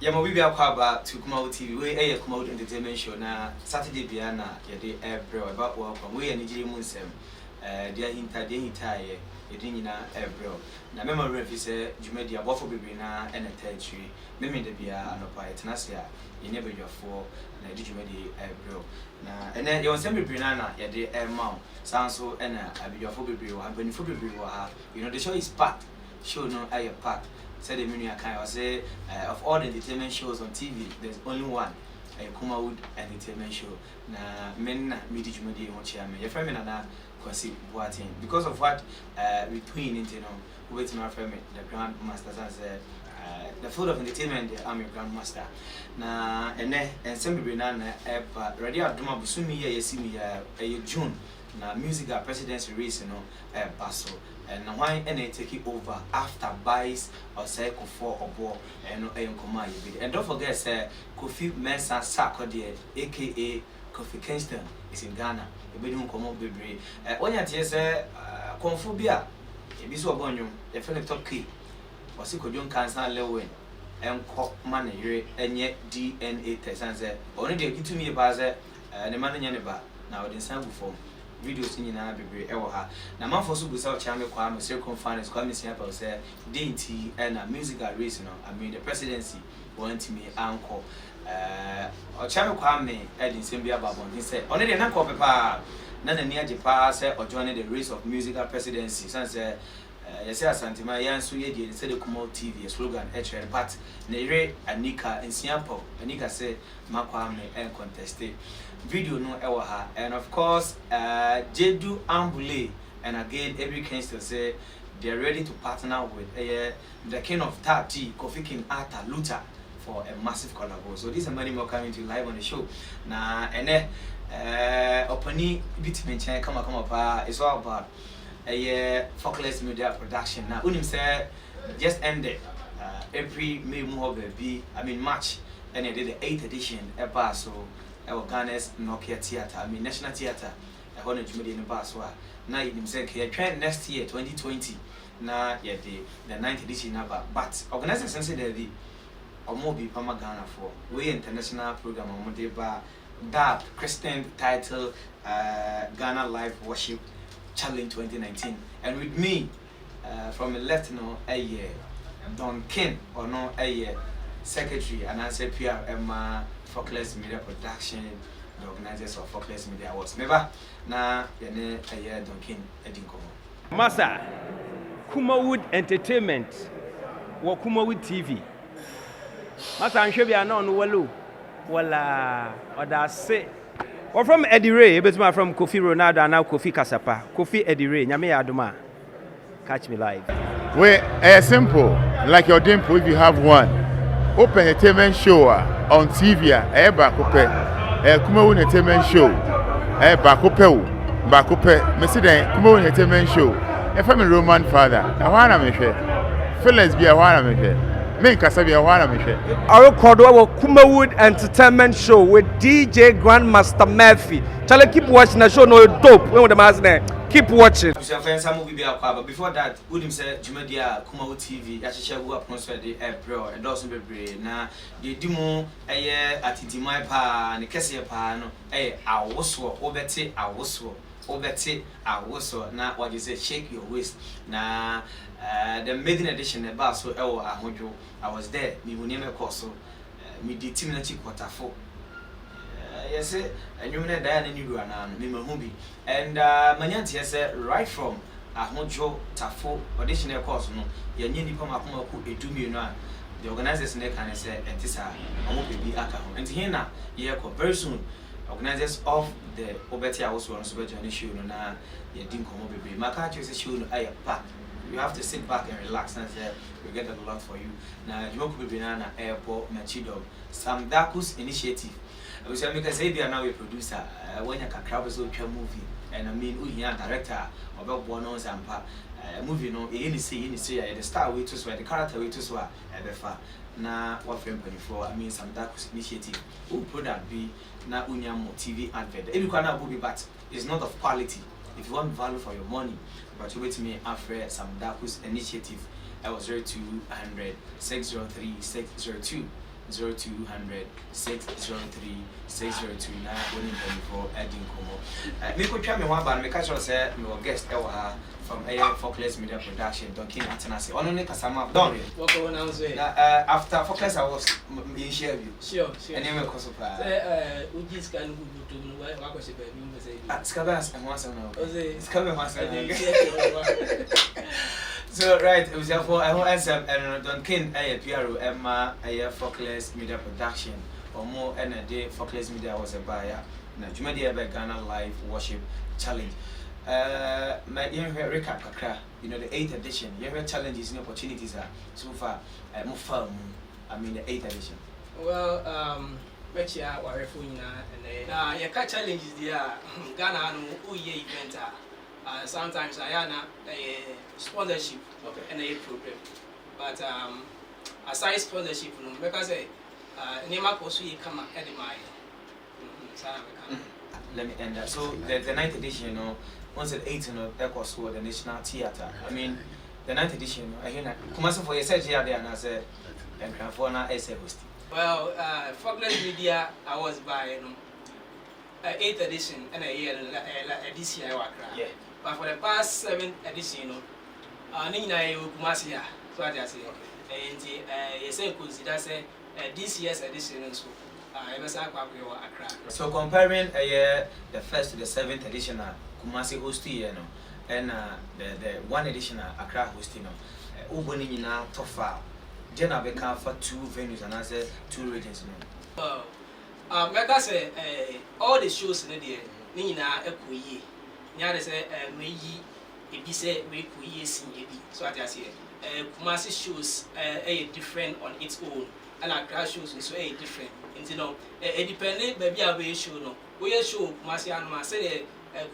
Yeah, we be about to come out TV. We come out entertainment show na Saturday biana ye de April about welcome. We Nigeria munsem. Dia hinta ye yedi nyina April. Na memory fi say Jumedi abofo bebre na ene territory. Meme de bia anopa etnasia ye ne bedwafo na di Jumedi April. Na ene ye wonsem bebre na ye de emam. Sanso ene abedwafo bebre wa benifo bebre wa ha. You know the show is packed. Show no aye packed. Said the menu account was say of all the entertainment shows on TV, there's only one a Kumawood entertainment show. Na men media jumadi on chairman. Your friend na kwasi boating because of what between you know waiting our friend the grand master said the field of entertainment I'm your grandmaster. Na and some people na ready aduma busumi ya yesimi ya June na musical presidency race you know paso. And why any take it over after buys or cycle for or ball and no aim command. And don't forget, sir, Kofi Mensah Sarkodie, aka Kofi Kingston, is in Ghana. A bit more common baby. When you say, Conphobia, a bit so bonum, a friend top key, was he could young cancer lewin and cop money, and yet DNA test and said, only they give to me a buzzer and the money in the bar. Now, the sample form. Videos in na bebre ewo ha na man for so busa o chame kwa me circle finance kwa me siapa say DNT and a musical race no I mean the presidency want me anko o chame kwa me edin sembia babon he say only the na ko pepa na na ni age pa say o join the race of musical presidency san say yes asantima yan so ye dey say the Kumo TV slogan HL but na ire anika ensiapo anika say makwa me en contested video no ewa ha and of course Jedu Ambule and again every Kingston say they're ready to partner with the king of Tati Kofi King Arthur Luther for a massive collabo. So these are many more coming to you live on the show na and opani bit chain come up it's all about Focus Media production now unim say just ended every May more baby I mean March and they did the 8th edition so Ghana's Nokia Theatre, I mean National Theatre, a whole media in the Baswa. Now you say, trend next year, 2020. Now, yeah, the 9th edition number. But organizers say that the Omobi Pama Ghana for we international program on Modeba DAP Christian title Ghana Live Worship Challenge 2019. And with me, from the left, no, a year, Don Ken or no, a year, secretary, and I say PR Emma. Focus Media Production, the organizers of Focus Media Awards. Remember, now yene aye Duncan Edinko. Masa Kumawood Entertainment, wa Kumawood TV. Masa anhwe bia na ono walu wala oda se. We're from Eddie Ray, but from Kofi Ronaldo and now Kofi Kasapa. Kofi Eddie Ray, nyame adoma. Catch me live. We simple, like your dimple if you have one. Open entertainment show on TV bakope Kumawood entertainment show bakope me see den Kumawood entertainment show family Roman father na wana me hwe Phyllis bia wana me hwe me nkasa bia wana me hwe our record our Kumawood entertainment show with DJ Grandmaster Murphy. Chale keep watching the show no dope when the mass name keep watching. But before that, Udim said Jumedia Kumawood TV, Yasha who atmosphere the April and also be na the demo a year at Timai Pa and the Cassia Pano, I was obeti, I was now what you say, shake your waist. Now the maiden edition, the bass so I was there, me will never call so me the team quarter four. Yes, and you know Diana Niguana, Mima Humbi, and Manyanti said right from Ahmojo Tafo auditional course, no, Yanini Pama who a 2 million. The organizers neck and said, and this are be Aka, and here yeah, very soon. Organizers of the Obetia also on Super Journey show, na you didn't come over. Makachi is a show, I pack. You have to sit back and relax and say, we get a lot for you. Now, you could be banana airport, Machido, some Dakus initiative. We say, because say, now a producer, when you can travel so movie, and I mean, we are director about Bonos and Pa movie, no, any say, the star way to swear, the character way to swear, and the far. Now, what frame 24, I mean, some Dakus initiative, who put that be now Unyamo TV advert. Every corner will be, but it's not of quality. If you want value for your money, but you wait me after some Dakus initiative. I was 0200 603 602. 0200 603 602 na woni mpanyinfo edi nkomo. Me ko twa me ho aba me ka sure say me guest e wa from Focus Media Production, Duncan Atanasi. Ono ne kasama don. What go now say? After Focus I was in share you. Sure. And you ko so pa. Say ujis kan gugu to no wa ko se be mi mo say. Skabas and once now. Skabas once. So right, it was therefore I want answer and Duncan PRO Emma Focus Media Production or more and a day Focus Media was a buyer. Na Jumadi ebe Ghana Live Worship Challenge. My recap kakra, you know the 8th edition. You have challenges and opportunities are so far more fun. I mean the 8th edition. Well, mecha warefu ina and your challenges there Ghana no uye event sometimes ayana a sponsorship and a program. But aside sponsorship no because nema koso yi kama edimai. Let me end that. So the 9th edition, you know, once at 8 in the the National Theatre. I mean, the 9th edition, I hear that. Come for your search here there and I said, and Cranfona is a host. Well, Fogland Media, I was by 8th edition and a year this year. Yeah. But for the past 7th edition, Nina Kumasia, so I just say, and you say, consider this year's edition. So comparing the 1st to the 7th edition, Kumasi hosting, you know, and the 1 edition Accra hosting, Uboni na Tofa, Jenna Becca for 2 venues and I said 2 regions. Like I say, all the shows in the day, Nina Ekuyi, Nyada say, Meyi, Ebise, Mekuyi, Sin Ebi. So I just say, Kumasi shows a different on its own, and Accra shows also a different. You know, independent baby away show no. We show Kumasi and ma say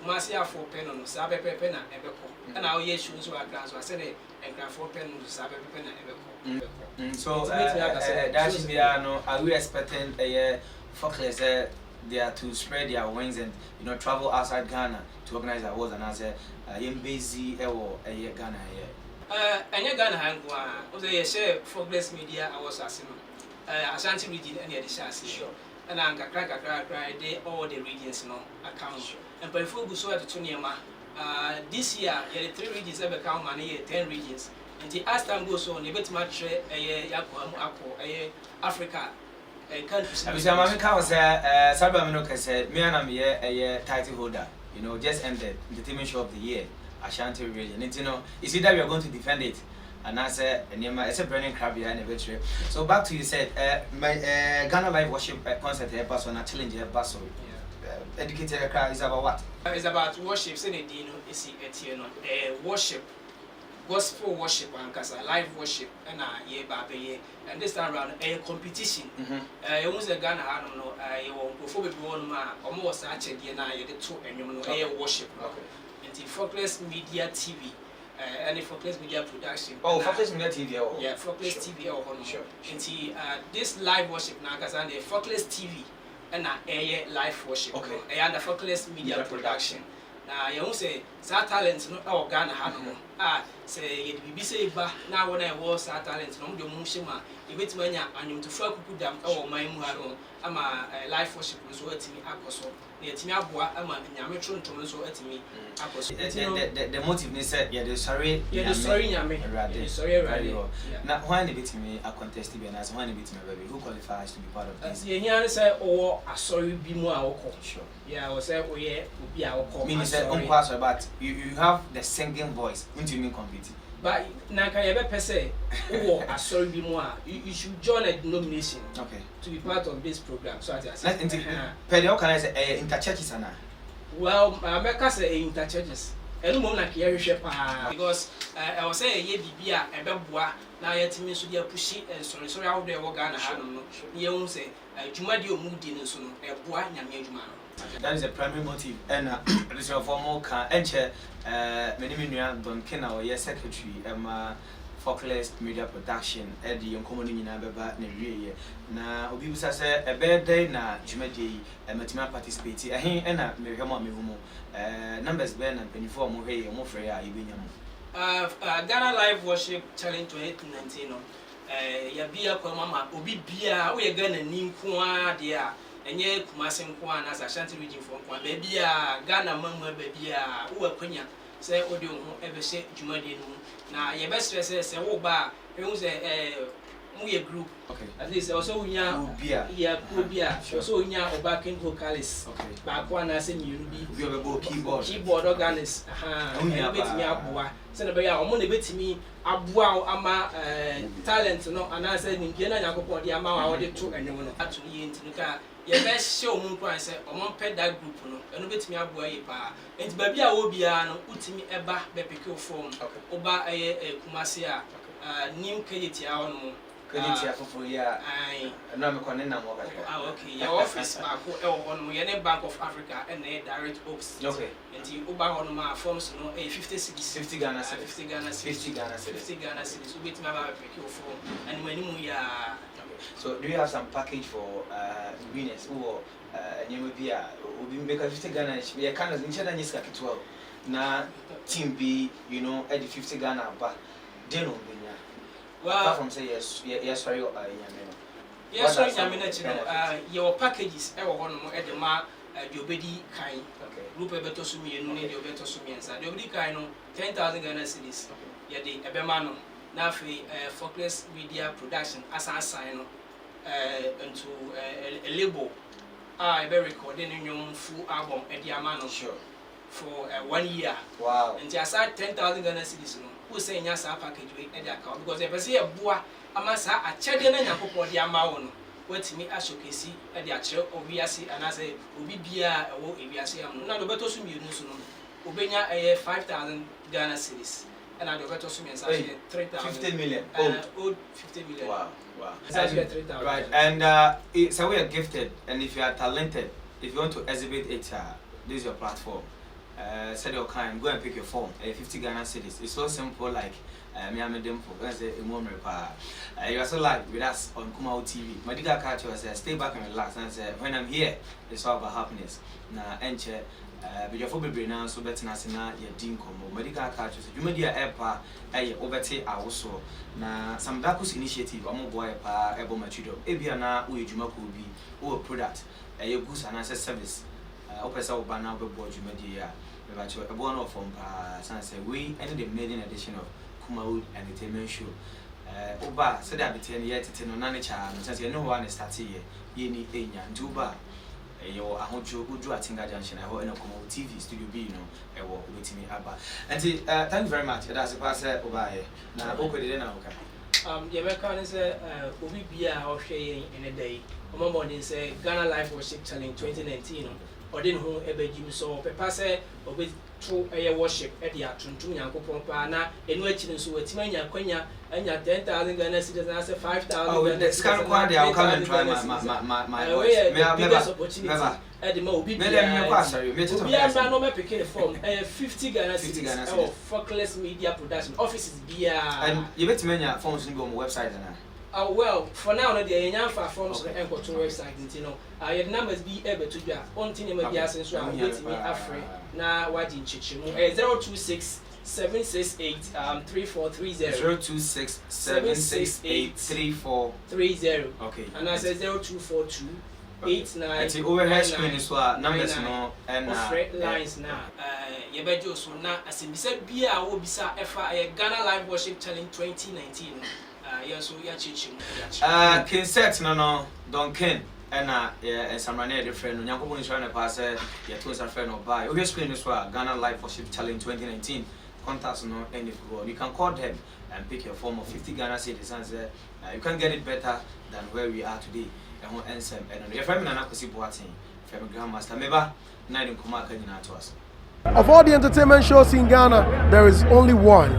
Kumasi 4 pen on Sabe pen and Ebeko. And our show so Accra so I said and 4 pen on Sabe pen and Ebeko. So that should be no. Are we expecting a Focus they are to spread their wings and travel outside Ghana to organize awards and answer busy or a Ghana here. And Ghana hangwa was a share Focus Media awards as Ashanti region and the Shasi. Sure. And I'm cry they all the regions no account. Sure. And by full so at Tuniama, this year, you had 3 regions ever count money, 10 regions. And the as time goes on, you bet much Africa countries. I was Sabamino said, me and I'm a title holder, just ended the team show of the year, Ashanti region. And it's either we are going to defend it. And I said, it's a burning crab behind the victory. So back to you said, my Ghana Live Worship concert here, Basso, and challenge here, Basso. Educated crowd is about what? It's about worship. Say worship, gospel worship, and casa live worship, and and this time around a competition. You must Ghana, I don't know. You won't go for one almost actually, and I did 2 and you know worship. And the Focus Media TV. And the Focus Media Production. Oh, Focus Media TV. Yeah, Focus TV. Sure. And this live worship now, because the Focus TV and live worship. Okay. And the Focus Media Production. Now, you say, that talent not Ghana Hanamo. Say, you'd be say, but now when I was that talent, no, the Mushima, you wait when you to fuck with them, oh, my Muharo, I'm a live worship, so it's me, Akoso. The motive they said, yeah, the sorry, now, why the bit me a contest to be an as one bit me, baby, who qualifies to be part of this? Yeah, say, oh, I saw you be more sure. Yeah, I was say, oh, yeah, be our call. Meaning, but you have the singing voice into me competing. But Naka per se, oh, I saw you be more. You should join a denomination to be part of this program. So I say, Pedro, can I say interchurches? Well, I say interchurches. And no like here because I was saying, ye be a beboa, now yet me should be a pushy and sorry out there, Ghana. You won't say, Jumadio Moody and so a boy and Yamajuma. That is the primary motive, and this is for more can enter many Don Kenna or your secretary, Focus Media Production, Eddie and Common in Ababa, Neria. Now, we say a bad day now, Jumadi, and Matima participate. I hear Anna, Mehumo, numbers Ben and Penny for Mohe, and Mofrea, Ghana Live Worship Challenge 2019. ya bia kwa mama obi bia wo ye Ghana ni nko a de a enye Kumasi nko a na Ashanti region for nko a ba bia Ghana mamu ba bia wo akwanya se odi ho ebe se dwumade no na ye be stress se wo ba ehun se mu ye group okay at least also unya ya bia also unya backing vocalist ba ko na se mienu bi keyboard organist betimi aboa se na be ya omo na betimi aboa ama talent no ana se nimpie na yakopɔ de ama wa wo de to enwom no ato ye ntinu ka ye be show mu kwan se omo pɛ that group no eno betimi aboa ye pa enti ba bia wo bia no utimi eba be pick your form oba Kumasi a nim kayeti a ono Krediti for ya na me kone na mo okay your office ba ko e wo no ye ne Bank of Africa and the direct ops okay enti uba ho no ma forms no 50 Ghana cedis 50 Ghana cedis ubeti ma ba pick your form and when mu ya so do you have some package for winners or nyema bia obi make 50 Ghana ye kan nche na nyisa kitwa na team B you know at 50 Ghana ba dey no benya apart from say yes sorry your packages e wo hono mo e de ma de obedi kan group e beto sumi enu ne de obeto sumi ensa de obedi kan no 10,000 Ghana cedis ye de ebema no na afi Focus Media Production asan no into a label e be recording nyom full album e de ama no sure for 1 year wow and aside 10,000 Ghana cedis no who say nya sa package we e dey account because if say e boa ama sa achede na nyakopɔ de ama wo no watimi ashokesi e dey akere obiase anase obi bia e wo ebiase am na do beto so mienu so no obenya 5,000 Ghana cedis and na do beto so miensa 3,000 50 million old 50 million wow that's 3,000 right and so we are gifted and if you are talented if you want to exhibit it this is your platform said your kind go and pick your form 50 Ghana cedis it's so simple like me am dem for say a moment you are so live with us on Kumawu TV medical culture say stay back and relax and say when I'm here it's all about happiness na enche before be now so better na sina ye din komo medical culture so you media epa obete awoso na some dakus initiative omo boy pa ebo machido ebia na wo ejuma ko bi wo product goods and service opesa obana bebo ejuma dia Bacho a one of Sansa we ended the maiden edition of Kumawu Entertainment Show. Oba said that the 10 years to Nanacha, since you know one is starting here, Yeni Enya, Juba, your Ahojo, Uju at Tinga Junction, I hope in a Kumawu TV studio B, you know, a walk with me Abba. And thank you very much. That's a passer Oba. Now, okay, then okay. Yabeka is Obi Bia or Shay in a day. Omamon is a Ghana Life Worship Challenge 2019. Or didn't who ever you saw Papa say, or with true air worship at the Atuntum Yanko Pana, and watching so a Timania Quenya, and your 10,000 Ghana citizens, and I said 5,000. Oh, that's kind of quantity. I'll come and try my way. Biggest opportunity at the Mobi. We are not picking from 50 Ghana citizens for Focus Media Production offices. And you bet many phones on the website. Well, for now, the Yanyan forms the airport website, you know. Your numbers be able to do on Tinema Biasin, so I'm waiting me afraid. Now, what in Chichimu 026 768 3430 026 768 3430. Okay. And I said 0242 89. The overhead screen is what numbers no and lines now. You bet you so now as in said Bia will be sa Ghana Live Worship Challenge 2019. Yes, we are teaching. King set no don't ken and some running different. Yanko is trying to pass your twins are friend or buy. Over screen is what Ghana Live Worship Challenge 2019. Contacts no any go. You can call them and pick your form of 50 Ghana cedis and say you can get it better than where we are today. And answer and your friend and Nakosi Boating, from Grandmaster Meba, night in Kumaka to us. Of all the entertainment shows in Ghana, there is only one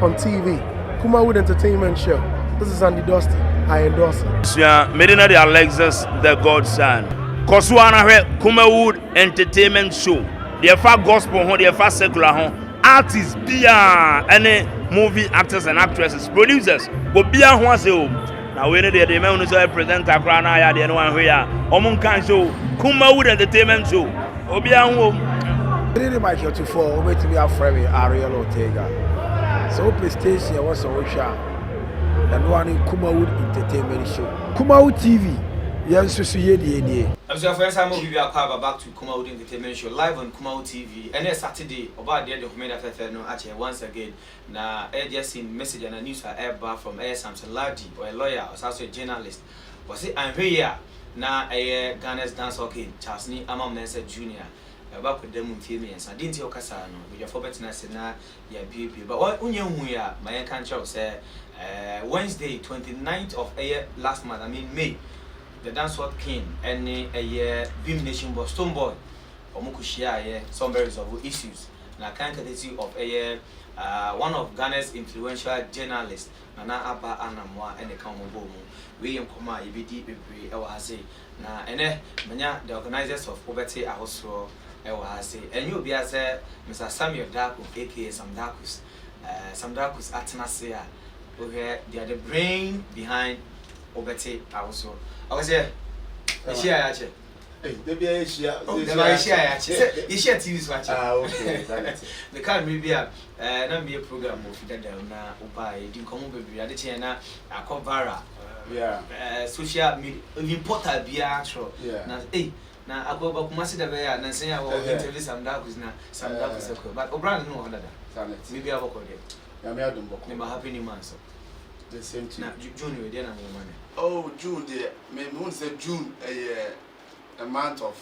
on TV. Kumawu Entertainment Show. This is Andy Dusty. I endorse it. Yeah, Medina the Alexis, the Godson. Koswana Kumawu Entertainment Show. The far gospel home, the far secular home. Artists, bia, any movie actors and actresses, producers, but bia who say now we need the man who say present Accra na ya the one here. Omun kan show Kumawu Entertainment Show. Obia who. Really my show to fall. Wait to be a friend Ariel Ortega. So PlayStation was a workshop. and one in Kumawood Entertainment Show. Kumawood TV. Yes, so you the I'm so first time we are back to Kumawood Entertainment Show live on Kumawood TV. And next Saturday, about the documentary affair no actually once again. Now I just seen message and a news back from Samson Lardy or a lawyer or also a journalist. But see, I'm here now. Ghana's dance okay. Charles Ni Amanzeba Jr. Back with them in films. I didn't tell Casano with your forbearance na ya baby. But what we are my country say Wednesday 29th of last month. I mean May. The Dancehall King and a Beam Nation boy, Stone Boy, or Mukushia, some very resolvable issues. Now, kind courtesy of one of Ghana's influential journalists, Nana Abba Anamwa, and the Kamobomu, William Kuma, EBD, Ewahase. Now, and the organizers of Poverty are also Ewahase. And you'll be as Mr. Samuel Daku, aka Samdakus, Samdakus Atanasea, where they are the brain behind Poverty also. I was here. Hey, maybe I share. You share TV watching. Okay. The car maybe not be a program of that now. Upai didn't come over. I did channel a cover. Yeah. Social media important be actual. Yeah. Now, hey, now I go back to the bear and say I will interview some dark is now some dark is but O'Brien no other. Maybe I will call it. I'm happy new month. The same thing. Now, June, we didn't have money. Oh, June, the moon said June, a month of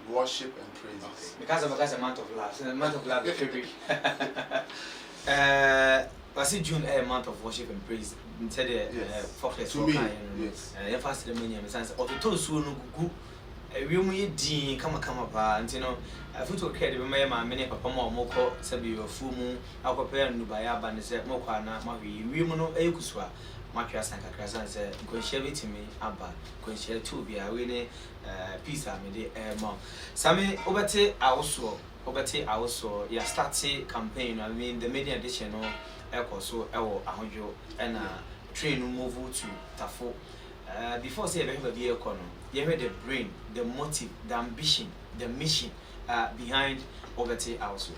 worship and praise. Okay. Because of a month of love, a month of love, February. I see June a month of worship and praise. Instead, focus to me. Yes. Fast the money and sense of the two soon go. We may dean come up, and you know, a foot care the my many papa moko, Sabi or Fumu, our prepare Nubaya, and said Mokana, Mavi, we mono Ekuswa. Marcus Sanka Crasan said, "Go share it to me, Abba. Go share to be a winning pizza, me the mom. Sammy Obate also, ya start campaign. I mean, the media edition or Echo so Ewo Ahujo and train move to Tafo. Before say a very economy, you heard the brain, the motive, the ambition, the mission behind Obate also.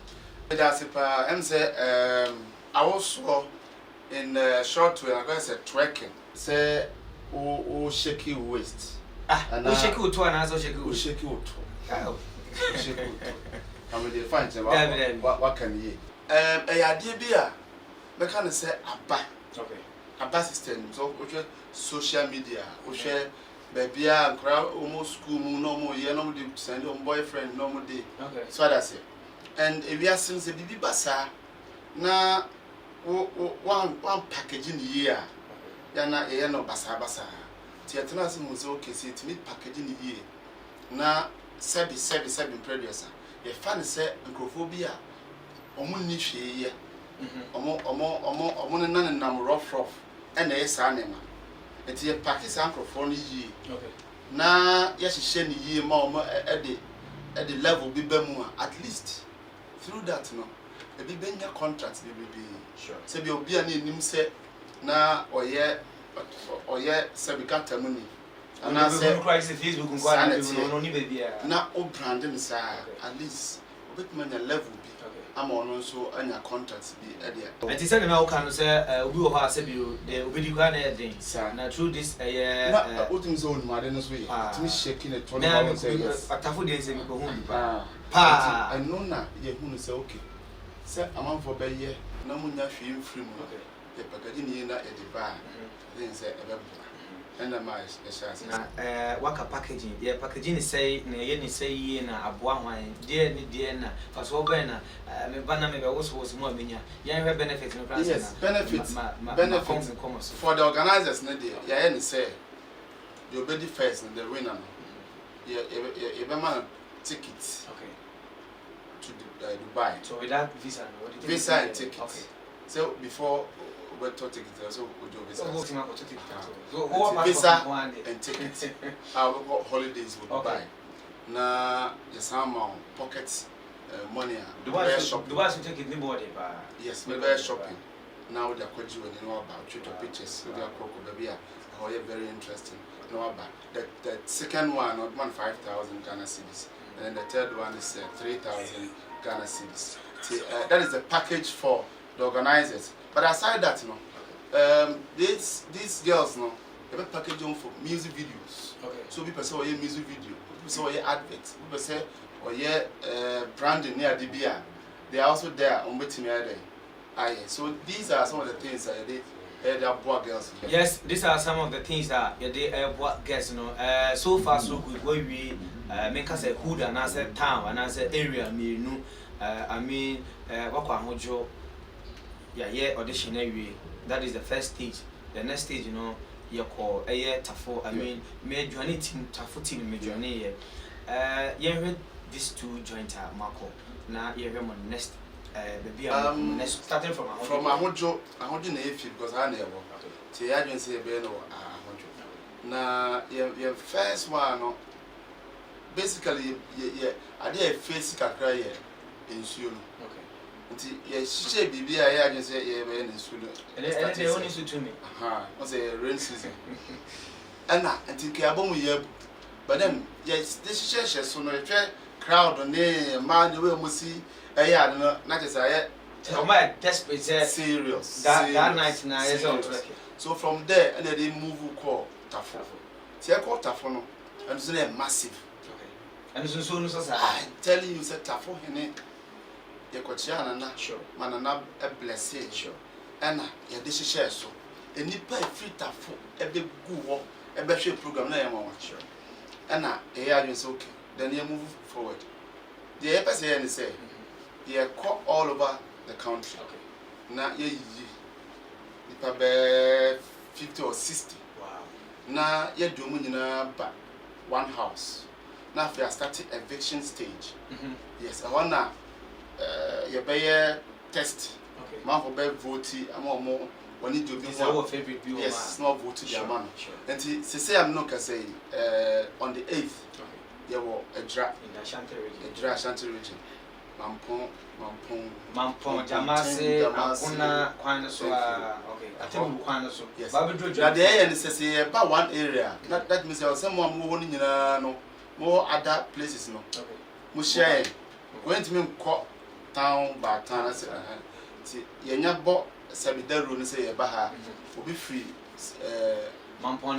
That's it, and say, I also. In short way, I'm going to say trekking. Say, oh, shaky waist. And I shake you to an answer, shake you. Shake you Oh, shake you. I mean, they find what can ye? A idea beer, I can say Abba. okay. Abba system, so social media, which baby and crowd almost school, no more, you know, send your boyfriend, no more day. Okay. So that's it. And if we are since the baby basa, now. One packaging year, Yana no basa. Tiatana was okay, see to meet packaging year. Na seven producer. A fan set microphobia. Niche year. Omo none and rough, and a sanema. It's a Pakistan microphone ye. Na yes, she shen ye more at the level be bemua, at least through that no. A big contract, be sure. Say be obi ani nim say na oye sebikata money. And I say Facebook no ni baby na o branding say at least obet man level bi. Am on so anya contract bi e there. And say na o kan say obi wo ha say bi the obedi kwa na den. Na through this na otum zone ma den so yi. Timi shaking it 20 say yes. Atafo dey say me ko hu pa. Pa. And no na ye hu say okay. Say amount for be here. No munya film free mo. The packaging na e divine. Then say e be and the mice na waka packaging yeah packaging say na ye ni say ye na aboa hwan de na fa so be na me bana me be wo so mo amenya ye have benefit no class na yes benefit for the organizers na there yeah ni say you be the first and the winner no you be man tickets okay to Dubai so with that visa no what did visa and tickets okay so before we talk tickets so we do visa so visa and tickets we got holidays with Dubai na the some pocket money Dubai should take it ni body ba yes we buy shopping now they are quite you know about shoot your pictures with their cocoa baby how very interesting know about the second one not 5,000 Ghana cedis and then the third one is 3,000 Ghana cedis that is the package for the organizers. But aside that, you know, These girls no, they package them for music videos. Okay. So people say, oh yeah, music video. People say, oh yeah, adverts. People say, oh yeah, branding near DBA. They are also there on waiting there. So these are some of the things that they are boy girls. Yes, these are some of the things that they boy girls, you know. So far so good. Where we make us a hood and as a town and as an area, me know. I mean, what hojo, yeah, audition area. That is the first stage. The next stage, you know, you call a year tafo. I mean, me journey team tafo team me journey. Yeah, these two joint Marco. Now you have on next. Baby, next starting from Amanzeba Phiiphi because I never. See, I didn't say Amanzeba. Now, your first one, basically, I did a face cry in Sulu. Okay. Yes, she baby, I didn't say in Sulu. And they only to me. Was a rain season. And now, until Kabum, but then, yes, this is so no crowd on the man, you will see. Yeah, not as I my desperate serious. That night now is on. So from there, and then they move call Tafo. See, I call Tafo, and it's massive. Okay. And so I'm telling you, said Tafo, you could share and sure. Manana a blessing. Sure. And yeah, this is share so. And you pay free Tafo, a big good a better program. Sure. And now, yeah, it's okay. Then you move forward. The episode say. They caught all over the country. Okay. Now, you probably 50 or 60. Wow. Now, you're doing but one house. Now, we are starting eviction stage. Yes, I want to you pay test. Okay. Man for better voting. I'm more. When you do this, our favorite view. Yes, not voting your man. And say I'm not gonna say on the 8th. There was a draft in the Ashanti region. A draft Ashanti region. Mampong, Jamase, Ampuna, Quanaso. Okay, I tell you, Quanaso. Yes, now the area is about one area. That means there was someone moving in no more other places. No, okay, Mushay going to me town by town. I said, see, you're bought Sabidaru and say, Baha will be free. Mampong,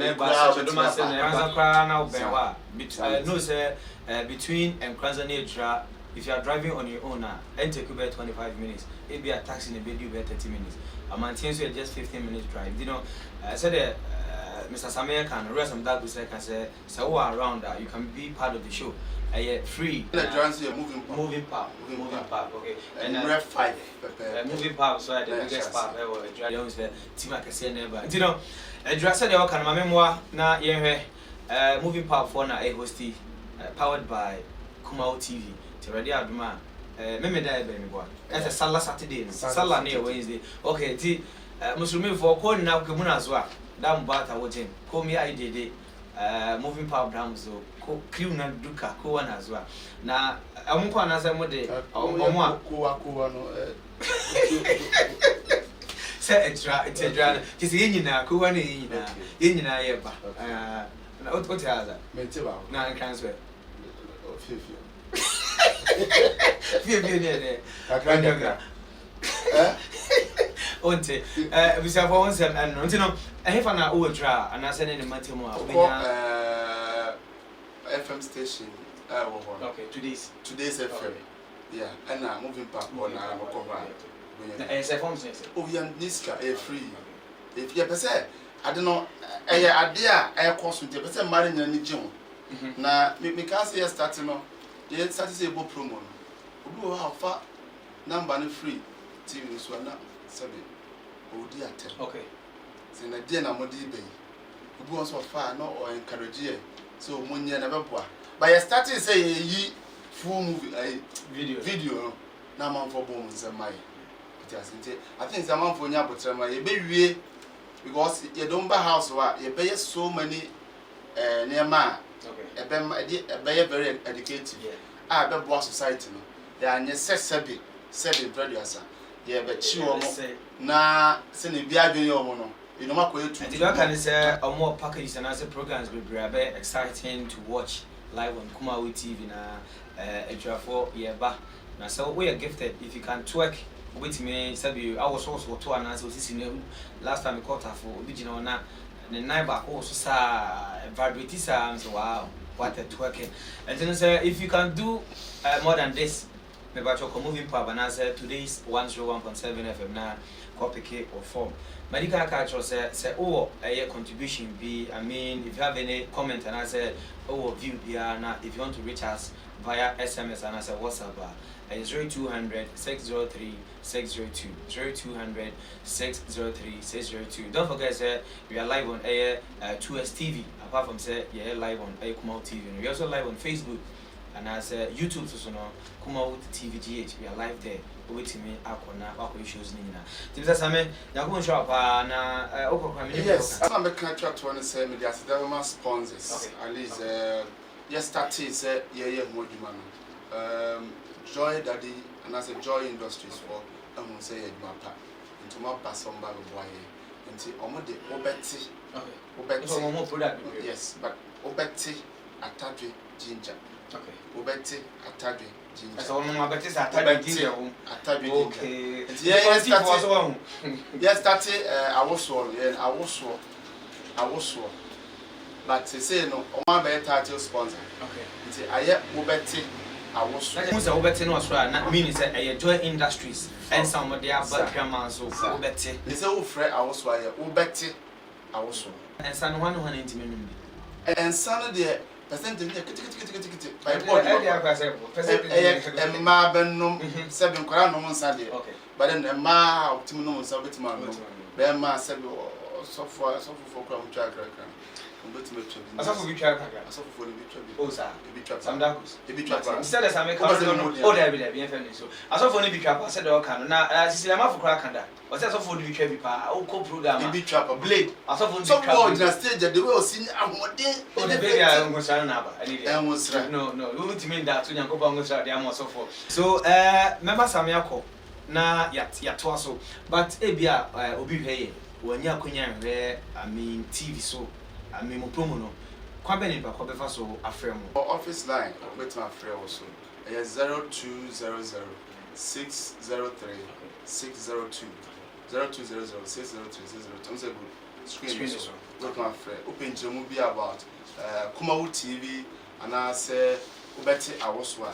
between and Kranzania. If you are driving on your own, and take about 25 minutes, it be a taxi in a bed, you be 30 minutes. A maintain so just 15 minutes drive. You know, I said, Mr. Samuel can rest some that I can say, so around that you can be part of the show. Free. Moving park. Okay. And ref 5. Moving park, so I the biggest park ever. Drive the team I can say never. You know, a dress said, I can my memoir now. Yeah, moving park for now a hosty powered by Kumau TV. Already aduma me die be me boy it's a Salah Saturday Salah near Wednesday okay ti muslimi for ko na ko mu na so a da mbata wojen ko mi ai dede moving power down so ko crew na duka ko wana so na amko na say mo de omo a ko no say extra ti say nyina ko wana nyina ye ba na o ti haza mentiba na transfer Phiiphi Phiiphi Onte, we say for once and no, you know, I have an hour draw and I send in the Matimo FM station. Okay, today's FM. Yeah, and now moving back on our cover. Oh, yeah, Niska, free. If you say, I don't know, I idea, I cost with the person marrying any June. Now, me can't say starting on. They started to say about promo. We go how far number free TV so na 7 odi atem. Okay. So na dey na modi be. We go so far no or encourage here. So munye na beboa. But you started say yi full movie video na man for bom nzamai. I think the man for nya botrema e be wie because you don't buy house wa you pay so many near. Okay. A very educated. Yeah. A boss society. They are necessary. Said brothers. Yeah, but you na send a beer your mono. You know, what can say a more packages and other programs will be very exciting to watch live on Kumau TV na a for yeah, but now so we are gifted if you can twerk wait me sabi I was also to announce last time I caught her for original na the night back also sa vibrate sounds. Wow, what a twerking. And then say if you can do more than this, maybe I talk moving power and I said today's 101.7 FM na copy or form. Medical culture say oh a contribution be, I mean if you have any comment and I said oh view be na if you want to reach us via SMS and I said WhatsApp 0200 603 602 0200 603 602. Don't forget say we are live on air 2S TV. Apart from say yeah live on air Kumau TV. We also live on Facebook and as YouTube so no Kumau TV GH. We are live there. Waiting me akona akwa issues ni na. Timsa same yakun show pa na okokwa me. Yes, I'm a catch up to one say me there's the sponsors. At least yes started say yeah more demand. Joy Daddy and as a Joy Industries for say Edmapa into my Basomba boy until Omode Obeti. Okay. So more product. Yes, but Obeti Atadri Ginger. Okay. Obeti Atadri Ginger. So my Obeti Atadri Ginger. Atadri Ginger. Okay. Yes, yes, started I was so. But say no, my better title sponsor. Okay. Until I Obeti I was Obeti no na mean say Joy Industries and some of their background so Obeti. They say oh friend I was Obeti I was and son one intimate. And son the percentage by board and ma benum 7 crown on Sunday. Okay. But then the ma optimum sabitman be ma said so for crown track. Asafu bi twa kaga asafu bi twa bi o sa bi twa samdakus bi twa instead of some can o da bi da bi enfem so asafu ni bi twa pa said o kan na sisila ma fukura kanda o say asafu bi twa bi pa o ko program bi twa pa blade asafu bi twa so na stage the way o sin ahoden o de be ya ngosara na ba ani dia no we want mean that to nyankopon ngosara dia mo asafu so member samiako na ya to so but e bia obi hweye wanya konya hwe I mean TV so I mean, promo no. Kwabeni ba kwabefa so afremo. Office line, bet my friend also. 0200 603 602 0200 603 602. Say good. Screen so. Bet my friend. Open jemu be about Kumau TV and I say obeti awoswa.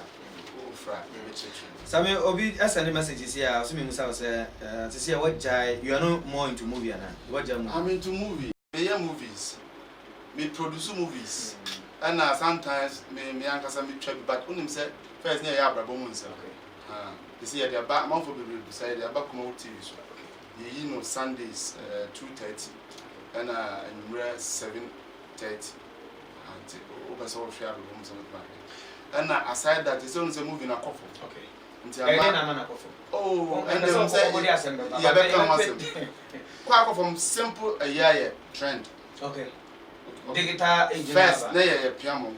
Same obi send messages here. So me musa say to see what jai you are no more into movie na. What jai movie? I'm into movie. Movies. Me produce movies and sometimes me ankasa me try but unim say first near ya brabo mun say you see the back man for be beside the back Kumau TV so you know Sundays 2:30 and in 7:30 and over so share room so and aside that is only movie na kofo okay until na kofo oh and them say yeah be come was kwa from simple a year trend okay digital first na ya piano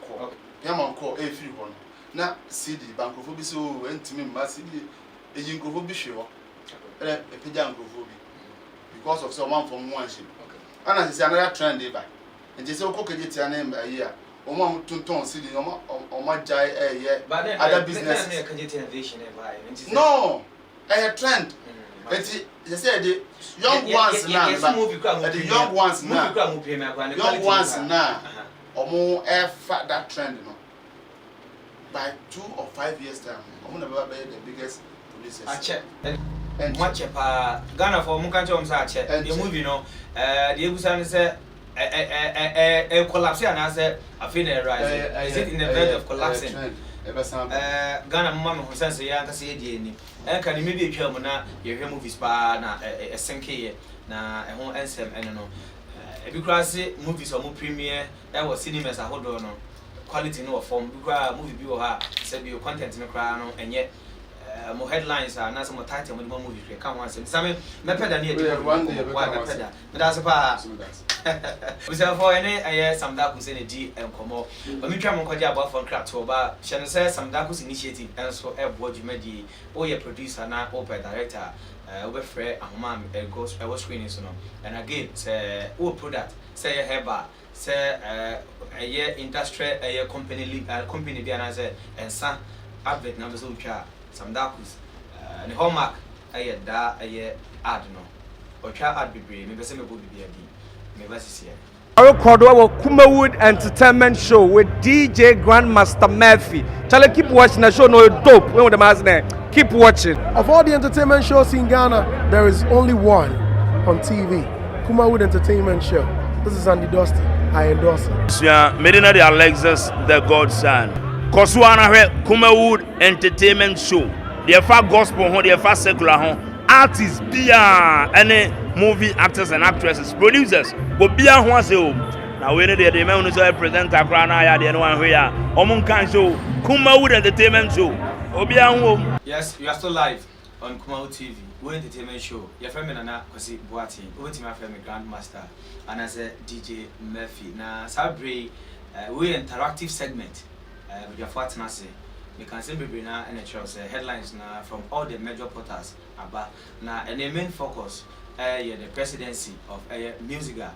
call e free one na CD bankofo bi so entimi mba CD ejinkofo bi hwe ho e pija nkofo bi because of some man from one ship okay and say another trend dey by and say okokeje ti ana mba yi a omo am tonton CD omo jai other business na kaje innovation e by no a trend Eti you say the young ones now the young ones now omo efa that trend no by 2 or 5 years time omo never be the biggest producers ache and watch pa Ghana for mun kan che say ache the movie no the ebusan say collapse and say afina rise is it in the verge of collapsing Ghana mama ho sense ya nka se die ni enka ni mebi etwa mu na ye hwe movies pa na esenke ye na ho ensem ene no ebi kura se movies o mo premiere e wo cinemas ahodo no quality no form bi kura movie bi wo ha se bi content no kura no enye mo headlines na some title mo movie hwe kan wan se same mepeda ni e dey one day mepeda that's pa we say for any Samdakus in di enkomo but me twa mo kwaje about for craft oba she no say Samdakus initiative and so e bo djumadi o ye producer na o director we free ahoma goes I was screening so no and again say o product say heba say industrial company bi na say ensa advert na so twa Samdakus and hallmark da ad no otwa ad bebre me bese me bo bibia bi me ba sisi I record our Kumawood Entertainment Show with DJ Grandmaster Phiiphi. Charlie, keep watching the show. No, it's dope. When the man's name, keep watching. Of all the entertainment shows in Ghana, there is only one on TV. Kumawood Entertainment Show. This is Andy Dusty. I endorse it. Yeah, Medina the Alexis, the Godson. Koswana Kumawood Entertainment Show. The far gospel, the far secular, artists, beer, any movie actors and actresses, producers, but beer once home. Now we need the man who present a crown. I had one here. Omunkan Show, Kumawood Entertainment Show. Obia home. Yes, we are still live on Kumawood TV. We entertainment show. Your friend Nana Kosi Boati. Over to my friend Grandmaster and as a DJ Phiiphi. Na Sabre, we interactive segment. With your fatness. You can see me now and headlines now from all the major portals about now and the main focus the presidency of Musica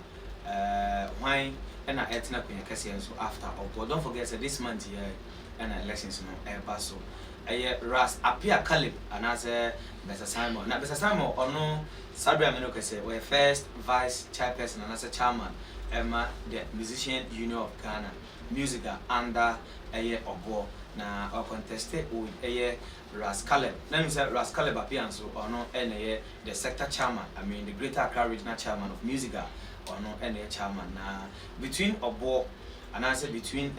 wine and Etna Queen so after but don't forget this month here and elections so Ras appear Caleb and as a Mr. Simon. Now Mr. Simon or no Sabra Menokese were first vice chairperson and as a chairman Emma the Musician Union of Ghana Musica under Obo. Na or contested with Ras Caleb. Let me say Ras Caleb appearance or no the sector chairman, I mean the Greater Accra Regional Chairman of Musica or no chairman. Na between Obo and I say between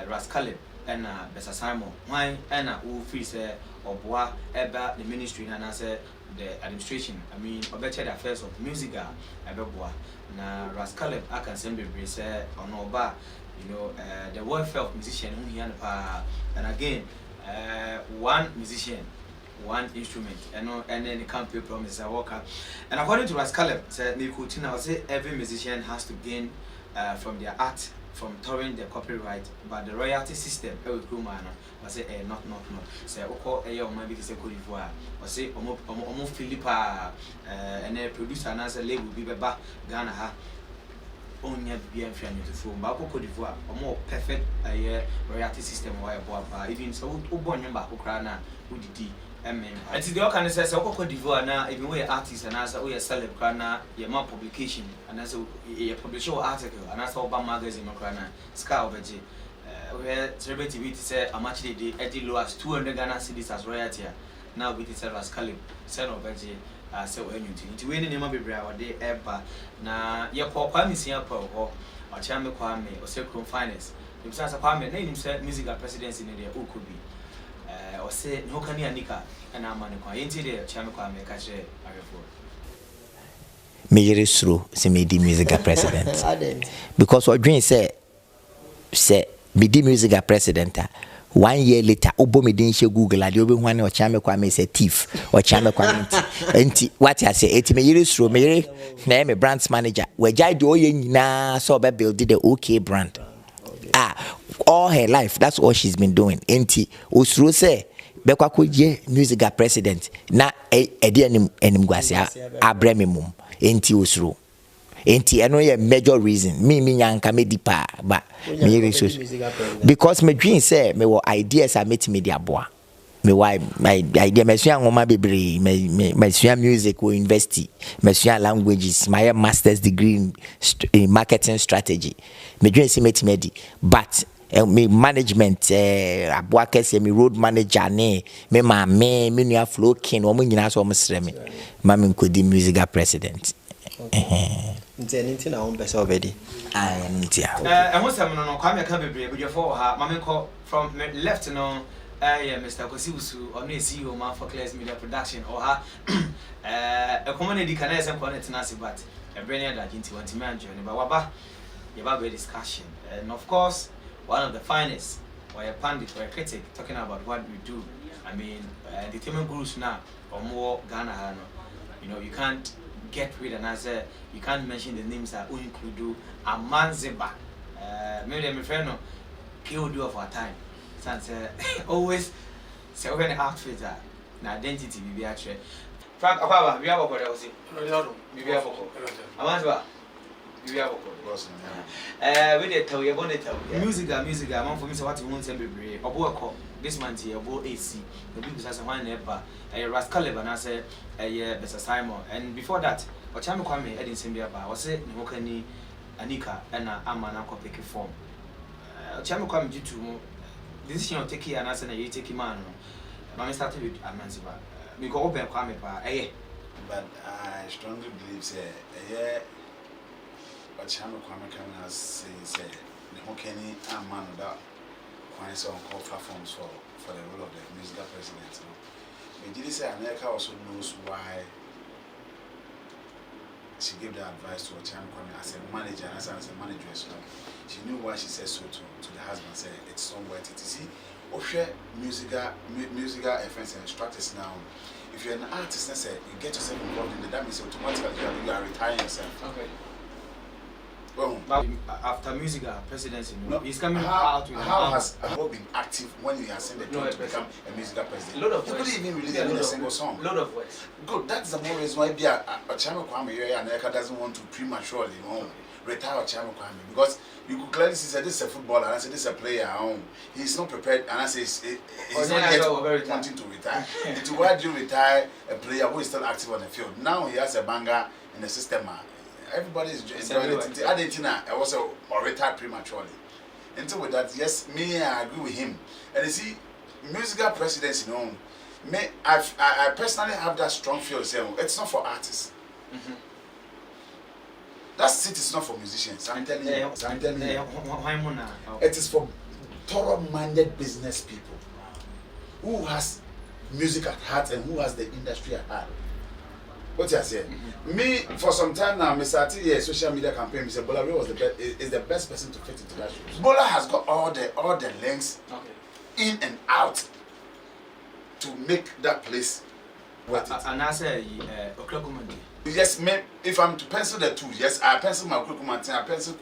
Ras Caleb and Bessa Simon, why and who frees Oboa Eba the ministry and I say the administration, I mean Obecha the affairs of Musica Ebeboa. Na Ras Caleb I can send me say on Oba. You know, the welfare of musician and again, one musician, one instrument, and then the campaign promise a worker. And according to Rascaleb, said Nikutina say every musician has to gain from their art, from touring the copyright, but the royalty system, I say not. Say Oko maybe say Cote d'Ivoire, or say Omo Philippa and a producer and as a label be back Ghana. Only be a friend to phone, but Cote d'Ivoire, a more perfect royalty system or even so, born number Ukraina, who did and the organizers of Cote d'Ivoire now, even we artists and as we are selling Krana, your more publication, and as a publisher article, and as Obama magazine Ukraina, Scar Veggie, where celebrity with say a match they Eddie low as 200 Ghana cities as royalty. Now with it as Caleb, son of Veggie. So when you win in my brother day ever na your papa is here for or Chame Kwame or Sacrum Finance. The Mrs. Kwame name himself musical presidency in there who could be or say no can you Nika and I'm on into there Chame Kwame catch a Major is true, say me the musical president. Because what dream say me the musical president. 1 year later, Obo me didn't show Google. I do one or Chame Kwame say thief or Chame Kwame. What I say, it may use through me name a brand's manager. Where Jai do na so build the OK brand. All her life, that's all she's been doing. Enti Usru say, Bekwa Kuje musical president. Na Edianim Enimguasia Abremimum. Enti Usru. Enti I know a major reason. Me yanka me dipa, but me because my dream say me what ideas I met media boy. Me why my idea me sua ngoma bebre me sua music or university. Me sua languages, my master's degree in marketing strategy. Me dream say met medi, but me management aboa kese me road manager ne me ma me nua flow king o mo nyina so mo sre me. Ma me nkodi musical president. Nti na on person already. I am ntia. And what's happening on Kwame can be brave before her. Mama call from left no Mr. Kosiusu or no CEO man for Class Media Production or her a community can as connect nasi but a brainier that into one man journey but waba you discussion and of course one of the finest or a pundit or a critic talking about what we do. I mean the Timan gurus now or more Ghana you know you can't get rid and as you can't mention the names that will include Amanzeba. Maybe my friend no kill do of our time. Always say when the outfit na identity be actually. Frank Akaba, we have a what else? We have a Amanzeba. We have we dey tell you about it. Music, man for me say what you want to be. Obo this man here, Obo AC. The people say one never. Rascal and I say Mr. Simon. And before that, Ochame Kwame Edin Simbiaba was say Nimokani Anika and Amana ko pick form. Ochame Kwame due to decision you take and I say you take man. Mama started with Amanzeba. We go open Kwame pa but I strongly believe say Ochame Kwame has say Nimokani Amana that Kwame on call platforms for the role of the musical president. We did say America also knows why she gave that advice to Ochame Kwame as a manager and as a manager as well. She knew why she said so to the husband. Said it's not worth it. You see, Oshe musical offense and instructors now. If you're an artist, let's say you get yourself involved in that means automatically you are retiring yourself. Okay. Well, after musical presidency, no, he's coming out with how has Abo been active when he has seen the to become a musical president? Lot of you couldn't even release a single song. Lot of words. Good. That's the more reason why Ochame Kwame here America doesn't want to prematurely retire Ochame Kwame, because you could clearly see that this is a footballer and I say this is a player. He's not prepared and I say he's not yet wanting to retire. Why do you retire a player who is still active on the field? Now he has a banger in the system. Everybody is enjoying it. Argentina, I was retired prematurely. Until with that, yes, me, I agree with him. And you see, musical presidency, I personally have that strong feel. It's not for artists. That seat is not for musicians. I'm telling you. It is for thorough-minded business people who has music at heart and who has the industry at heart. What you say? Me, for some time now, Mr. T, social media campaign, Mr. Bola was the best person to fit into that show. Bola has got all the links in and out to make that place worth it. And I say, yes, if I'm to pencil the two, yes, I pencil my Oklokumanti, I pencil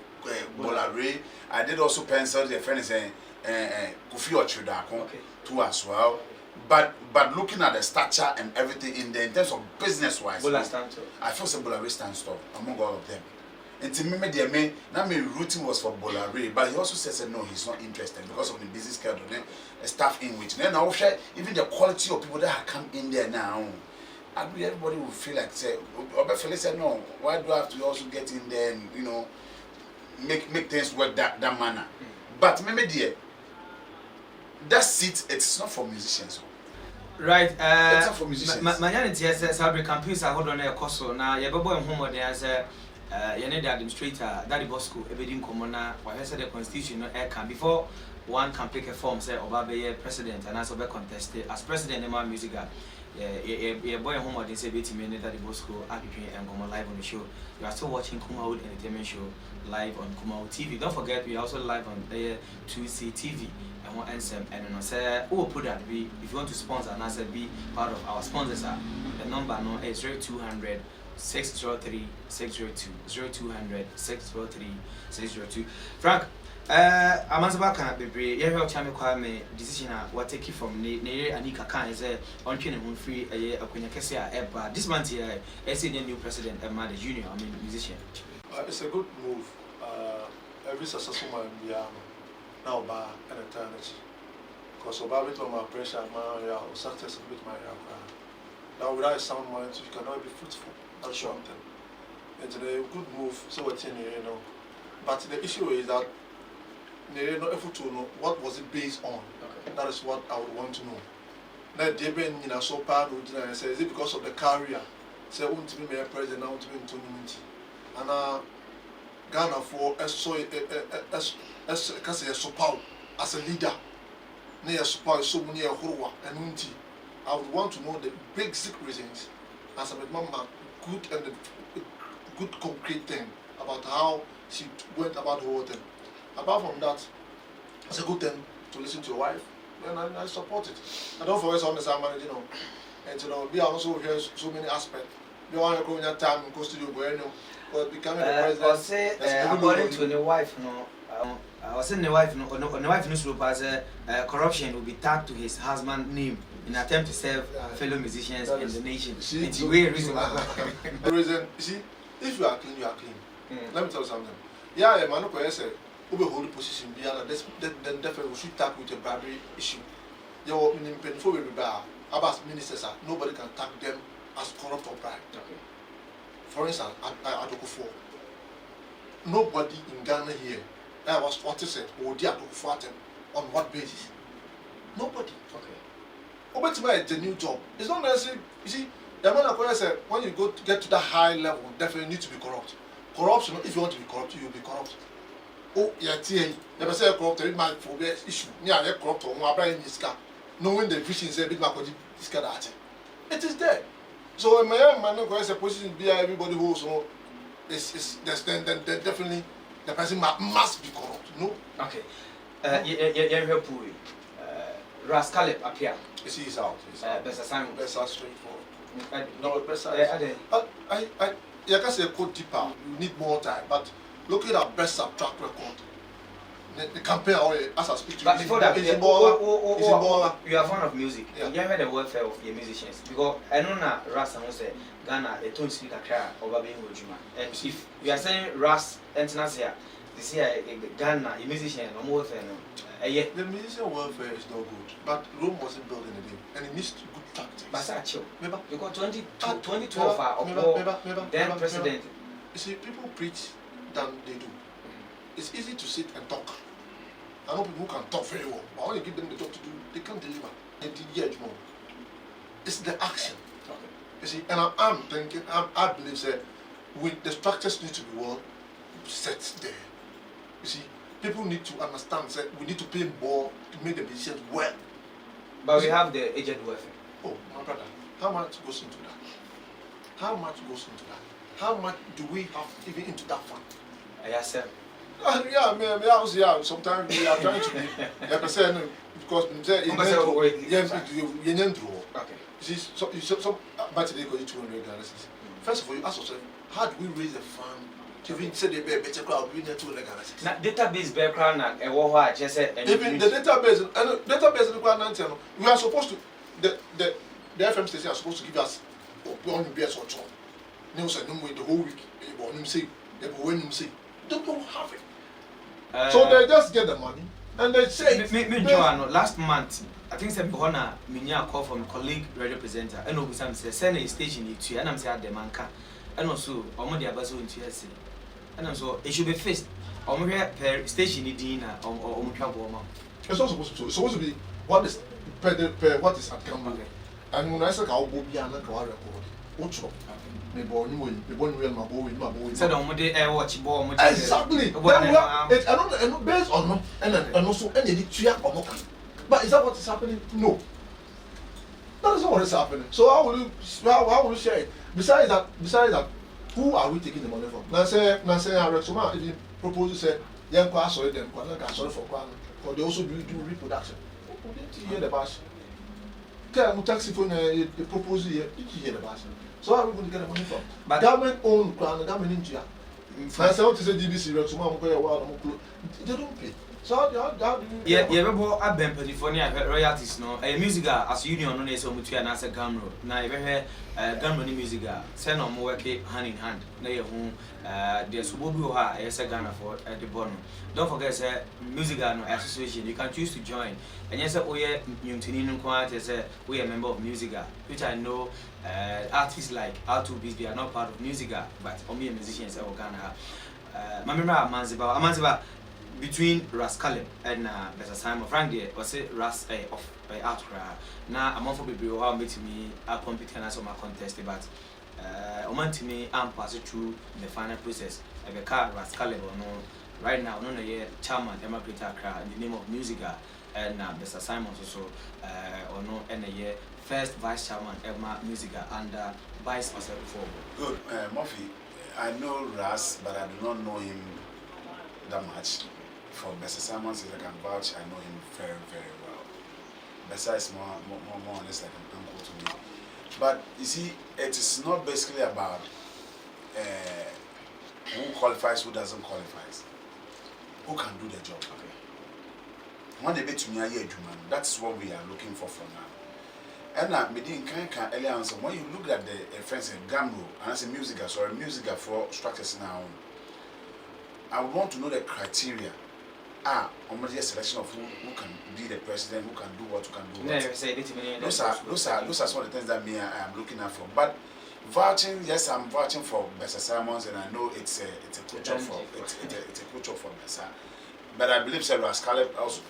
Bola Ray. I did also pencil the friend saying Kofi Ochudako too as well. But looking at the stature and everything in terms of business wise, I feel some Bola Ray stands tall among all of them. And to me, now my routine was for Bola Ray, but he also said no, he's not interested because of the business schedule, the staff in which. Then I will share even the quality of people that have come in there now. I agree, everybody will feel like say, Obafele said no, why do I have to also get in there and make things work that manner? But maybe dear, that seat, it's not for musicians. Right. It's not for musicians. Manyanity says Sabri campus I hold on a coso. Now you boy home there as a the administrator, Daddy Bosco, Ebedin Komona, or has the constitution can before one can pick a form, say Obabe president and as a contested as president of musica. Yeah, boy home they say Betty Mene Daddy Bosco, Abipi and Goma live on the show. You are still watching Kumawood Entertainment Show live on Kumawood TV. Don't forget we are also live on the 2C TV. And say, put that be if you want to sponsor and I said be part of our sponsors. The number is 0200 603 602 0200 603 602. Frank, Amanzeba can be you have Ochame Kwame decision what take you from Anika Khan is on training free a Kesia this month here is a new president and the junior, musician. It's a good move. Every successful man now by an eternity. Because about it on my pressure, my success with my now without a sound mind, you cannot be fruitful. That's one thing. It's a good move, so what's in here, But the issue is that there is no effort to know what was it based on. That is what I would want to know. Now they've been so proud and say, is it because of the career? Say want to be president, now to be in community. And Ghana for as a leader, near support so many Hurwa and Unti. I would want to know the basic reasons as a mama good and the good concrete thing about how she went about the whole thing. Apart from that, it's a good thing to listen to your wife, and I support it. I don't forget to understand managing, and we also hear so many aspects. We want to go in that time and go to the but becoming the president. Say, according to the wife, I was saying the wife, the wife knows corruption will be tagged to his husband's name in attempt to serve fellow musicians in the nation. It's the way reason. The reason, you see, if you are clean, you are clean. Let me tell you something. Yeah, man, no say we hold the position beyond then definitely we should tackle with a bribery issue. Your before we Abbas ministers are nobody can tag them as corrupt or bribe. Okay. For instance, I took for nobody in Ghana here. I was what to say, or dear for them on what basis? Nobody. Okay. But it's a new job. It's not necessary. You see, the man I said when you go to get to that high level, definitely need to be corrupt. Corruption, if you want to be corrupt, you will be corrupt. Oh, yeah, never say corrupt, it might forget issue. Yeah, you're corrupt or more in this car. Knowing the vision is a bit like this car. It is there. So, in my man, no question, position be everybody who so is then definitely the person must be corrupt. No? Okay. Yeah, Rascal appear. He's out. Best assignment. Best straightforward. No, best. I can say go deeper. You need more time, but looking at best track record. The campaign, as I speak to you, but before that, you are fond of music. Yeah. You heard the welfare of your musicians because I know that Ras and say Ghana a tone speaker cry over being Ojuma. And if you are saying Ras International, this year Ghana a musician no welfare no. The musician welfare is not good, but Rome wasn't built in a day, and it needs good tactics. But that's chill. Because 2012 then president. You see, people preach than they do. It's easy to sit and talk. I know people who can talk very well, but when you give them the job to do, they can't deliver. They did more. It's the action. Okay. You see, and I'm thinking, I believe that the structures need to be well set there. You see, people need to understand that we need to pay more to make the musicians well. But we have the agent welfare. Oh, my brother, how much goes into that? How much goes into that? How much do we have even into that fund? Yes, sir. Yeah, sometimes we are trying to be because okay. You see, so but today go 200 Ghana cedis. First of all, you ask yourself, how do we raise the fund to even say the better crowd we need 200 Ghana cedis? Now database background na ewo just say even the database we are supposed to the FM station are supposed to give us one BS or two. News and the whole week. They don't have it. So they just get the money and they say last month I think some Hona Minya call from a colleague radio presenter and no some say send a station it to and I'm saying the manka and also Omodi Abaso in TSC and so it should be fixed on per station dinner or it's also supposed to be what is what is at Cambodia and when I say I'll be an record what's exactly. And based on and also any but is that what is happening? No. That is not what is happening. So how will you share it? Besides that, who are we taking the money from? Now say Rexoma if you propose to say young class or them sorry for or they also do reproduction. Who didn't hear the bash? Taxi phone the proposal here, did you hear the bash? So how are we going to get the money from? But government owned government in India. I say what is a DBC Rexoma they don't pay. So how do you California royalties no music as union no so mutu na as gamro na e gamro ni music say no mo work hand in hand na ye hu the subobu ha e say Ghana for the bono. Don't forget say music no association you can choose to join and yes oye nyuntini no kwa say we a member of musica which I know artists like R2Bs they are not part of musica but only musicians in Ghana. My member Amanzeba between Ras Caleb and Better Simon Frank there was it Ras of art cry. Now I'm for people who meet me a competence on my contest but to me I'm passing through the final process. I be called Ras Caleb or no right now no chairman emigrate Accra in the name of musica and Better Simon also or no and first vice chairman Emma Musica under vice president before. Good, Murphy. I know Ras, but I do not know him that much. For Mr. Simons, I can vouch, I know him very, very well. Besides, more or less like an uncle to me. But you see, it is not basically about who qualifies, who doesn't qualify. Who can do the job. Okay. When they bet to me, that's what we are looking for now. And now, when you look at the friends in Gamro, and I say music for structures now, I would want to know the criteria. Almost a selection of who can be the president, who can do what, who can do what. Those are some of the things that me I am looking at for. But vouching, yes, I'm vouching for Bessa Simons, and I know it's a culture for it's a culture for Bessa. But I believe Sir Rascal also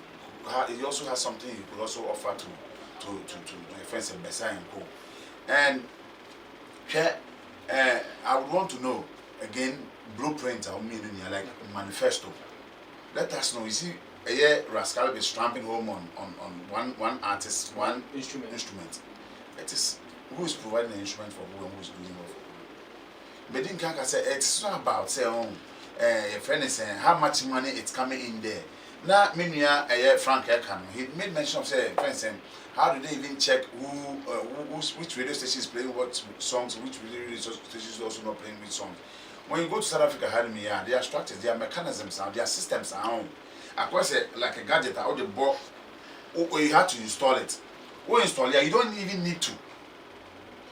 he also has something he could also offer to the friends of Bessa and Co. And I would want to know again blueprint or meaning like manifesto. Let us know. You see, Rascal is tramping home on one artist, one instrument. It is who is providing the instrument for who and who is doing what. But then Kaka said it's not about say your friend is saying how much money it's coming in there. Now, Frank Ekan, he made mention of say friend saying how do they even check which radio station is playing what songs, which radio station is also not playing which songs. When you go to South Africa, there are structures, there are mechanisms now, there are systems now. Of course, like a gadget, or the board, or you have to install it. Or install it, you don't even need to.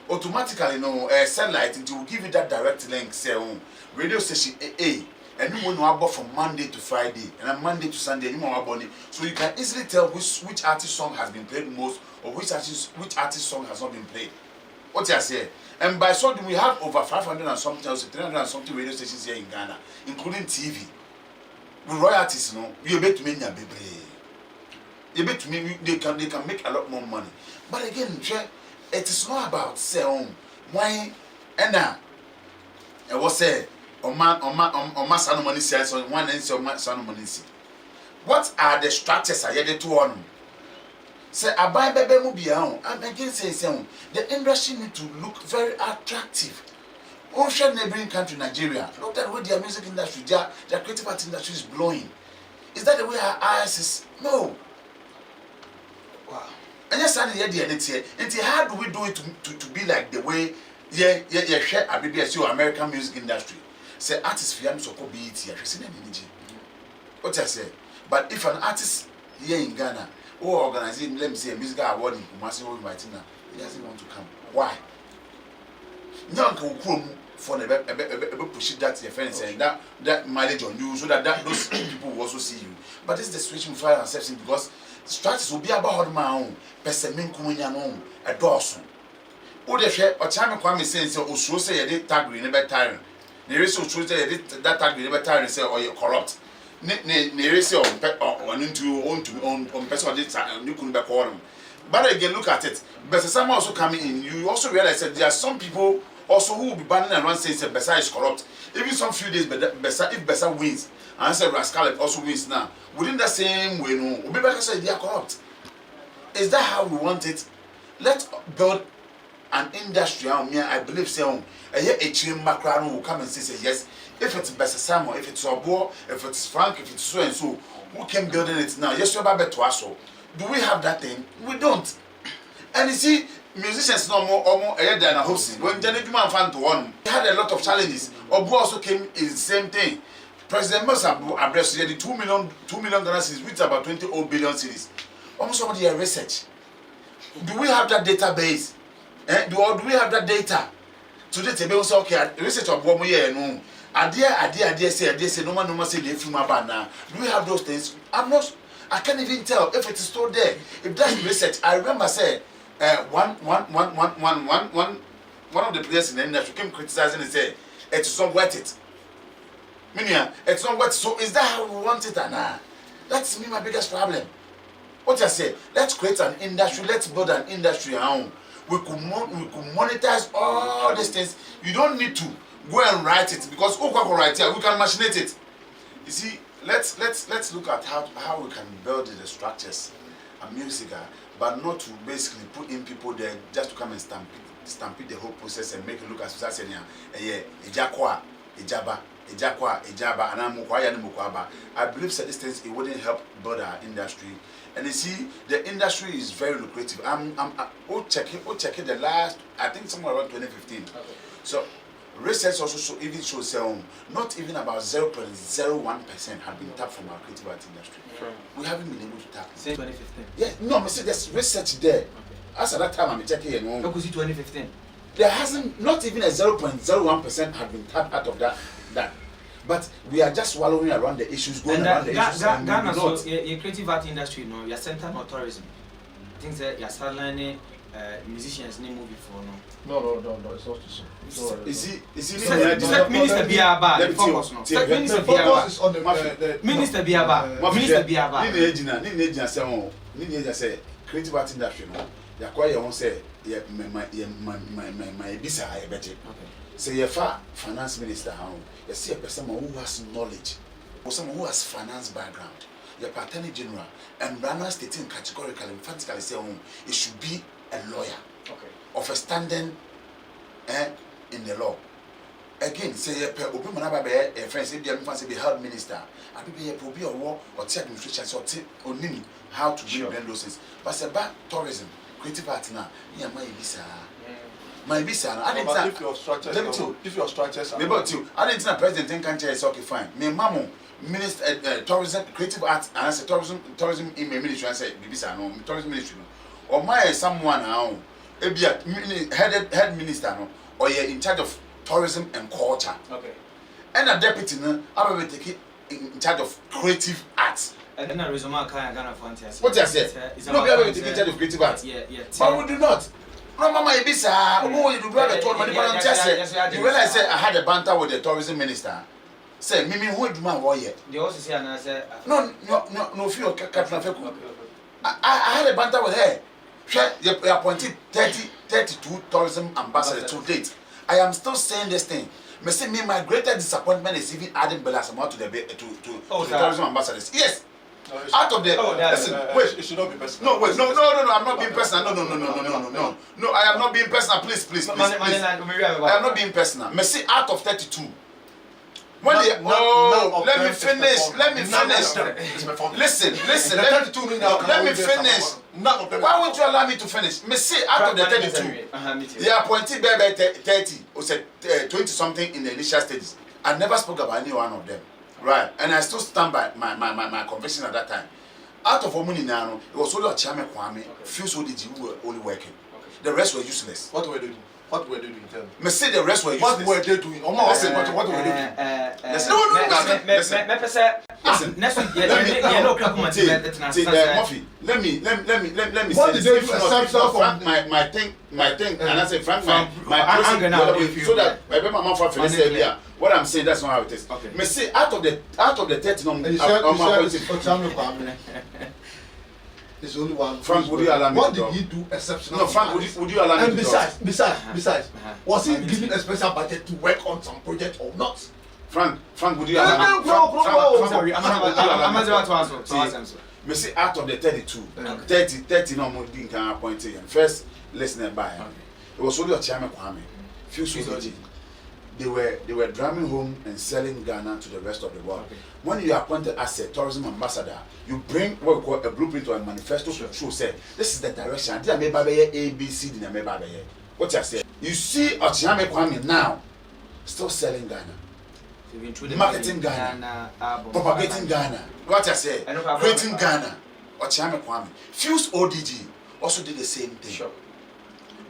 Automatically, satellite, it will give you that direct link, say, radio station AA, and you will know about from Monday to Friday, and then Monday to Sunday, you know about it. So you can easily tell which artist song has been played most, or which artist song has not been played. What I say? And by so we have over 500 and something, 300 and something radio stations here in Ghana, including TV. With royalties, you bet to me, you bet to me, they can make a lot more money. But again, it is not about say why and now. I was say on my son money says on one end on my son money. What are the structures I had to one? Say I buy baby mobile. I'm again saying the industry need to look very attractive. Ocean neighboring country Nigeria. Look at the way their music industry, their creative art industry is blowing. Is that the way our eyes is? No. Wow. And yes, I hear the idea. And how do we do it to be like the way share a BBS American music industry? Say artists for so called BET. What I say? But if an artist here in Ghana or organizing, let me say, a musical award in Kumasi or Martina, he doesn't want to come. Why? No one can come for the push that your friends and that mileage on you so that those people will also see you. But this is the situation we find ourselves in because strategies will be about my own. Pessemin Kumunyanon, a Dawson. Oh, the share or time Kwame saying so, so say a did tag green about tyrant. There is so true that tag green about tyrant say, or you're corrupt. There is on into on person you couldn't be called. But again, look at it. But some also coming in, you also realize that there are some people also who will be banning and run saying that Bessa is corrupt. Even some few days, Bessa, if Bessa wins, and say Rascal also wins now, within the same way, no, we better say they are corrupt. Is that how we want it? Let's build an industry. I believe so. A team Macron will come and say yes. If it's Bessa Samuel, if it's Obo, if it's Frank, if it's so and so, who can build it now? Yes, you're about to us. Do we have that thing? We don't. And you see, musicians no more than a hosting. When Janet Man fan to one, he had a lot of challenges. Obo also came in the same thing. President Musa addressed the 2 million dollars, which is about 20 billion cities. Almost somebody research. Do we have that database? Do we have that data? Today, they will say, okay, research of one year, no. Idea say, no man say they film about now. Do we have those things? I can't even tell if it is still there. If that's research, I remember say one of the players in the industry came criticizing and said, it's not worth it. Meaning, it's not worth it. So is that how we want it or not? That's me my biggest problem. What I say, let's create an industry, let's build an industry around. We could monetize all these things. You don't need to go and write it because who can write it? We can machinate it. You see, let's look at how we can build the structures and music, but not to basically put in people there just to come and stampede the whole process and make it look as I said, Ejaba, and I believe that these things it wouldn't help build our industry. And you see, the industry is very lucrative. We'll check it the last, I think somewhere around 2015. Okay. So research also even shows not even about 0.01% have been tapped from our creative art industry. Sure. We haven't been able to tap it. Since 2015? Yes, no, I say there's research there. Okay. As at that time, I'm checking it. How could you 2015? There hasn't, not even a 0.01% have been tapped out of that. But we are just wallowing around the issues, going around the issues. Ghana, so your creative art industry, you know, you're centered on tourism. Things that you're starting musicians name movie for No, it's not so. Is he Minister Biaba? The focus is on the Minister Biaba. Minister Biaba. Nini say creative art industry no. Ya kwa ye won say my bisa I bet. Say your finance minister how you see a person who has knowledge or someone who has finance background. Your attorney general and Rana stating categorically, emphatically say it should be a lawyer of a standing in the law. Again, say obi manaba be a friend say be fancy be health minister. I be a probe or war or administration so only how to bring those things. But say about tourism, creative art now, my visa. My visa, I didn't if your structures are maybe too. I didn't think president can say it's okay fine. Me mamu minister tourism creative arts and I say tourism in ministry and say visa no tourism ministry no. Or my someone now head minister no or you're in charge of tourism and culture. Okay. And a deputy no I will take it in charge of creative arts. And then a resume can Ghana for what you said? No, we are going to take in charge of creative arts. Yeah. But we do not. No, Mama, Ibisa, oh, you do brother told me, but just you realize I had a banter with the tourism minister. Say, Mimi, who do my warrior? They also say, and I said, no, fear, Captain Feku. I had a banter with her. You appointed 32 tourism ambassadors to date. I am still saying this thing. Me, my greatest disappointment is even adding Belasama to the tourism ambassadors. Yes. Out of the listen, wait, it should not be personal. No, wait, no, I'm not being personal. No, I am not being personal. Please. I am not being personal. Me say out of 32. Let me finish. Listen. Let me finish. Why won't you allow me to finish? Me say out of the 32, they appointed by 30 or said 20 something in the initial stages. I never spoke about any one of them. Right, and I still stand by my conviction at that time. Out of money now, it was only a chairman Kwame, few ODG who were only working. The rest were useless. What were they doing? Tell me. Me say the rest were useless. What were they doing? Listen, what were they doing? Listen. Next week, Murphy, let me what say did they this. do My thing, and I say Frank, my process, so that my mama for Phyllis earlier. What I'm saying, that's not how it is. Okay. Me say out of the 30 there's only one. Frank, would you allow me what to did he do exceptional? No, Frank, would you allow me and to besides, was he given a special budget to work on some project or not? Frank, would you allow me? Sorry, Amanzeba to answer. Me say out of the 32, 30 no more didn't can appoint him. First listener by him. It was only a chairman Kwame. Few soldiers. They were drumming home and selling Ghana to the rest of the world. Okay. When you are appointed as a tourism ambassador, you bring what we call a blueprint or a manifesto to show say this is the direction. I may A, B, C, D, what you say? You see Ochiame Kwame now still selling Ghana, marketing Ghana, propagating Ghana. What you say? Creating Ghana. Ochiame Kwame. Fuse ODG also did the same thing. Sure.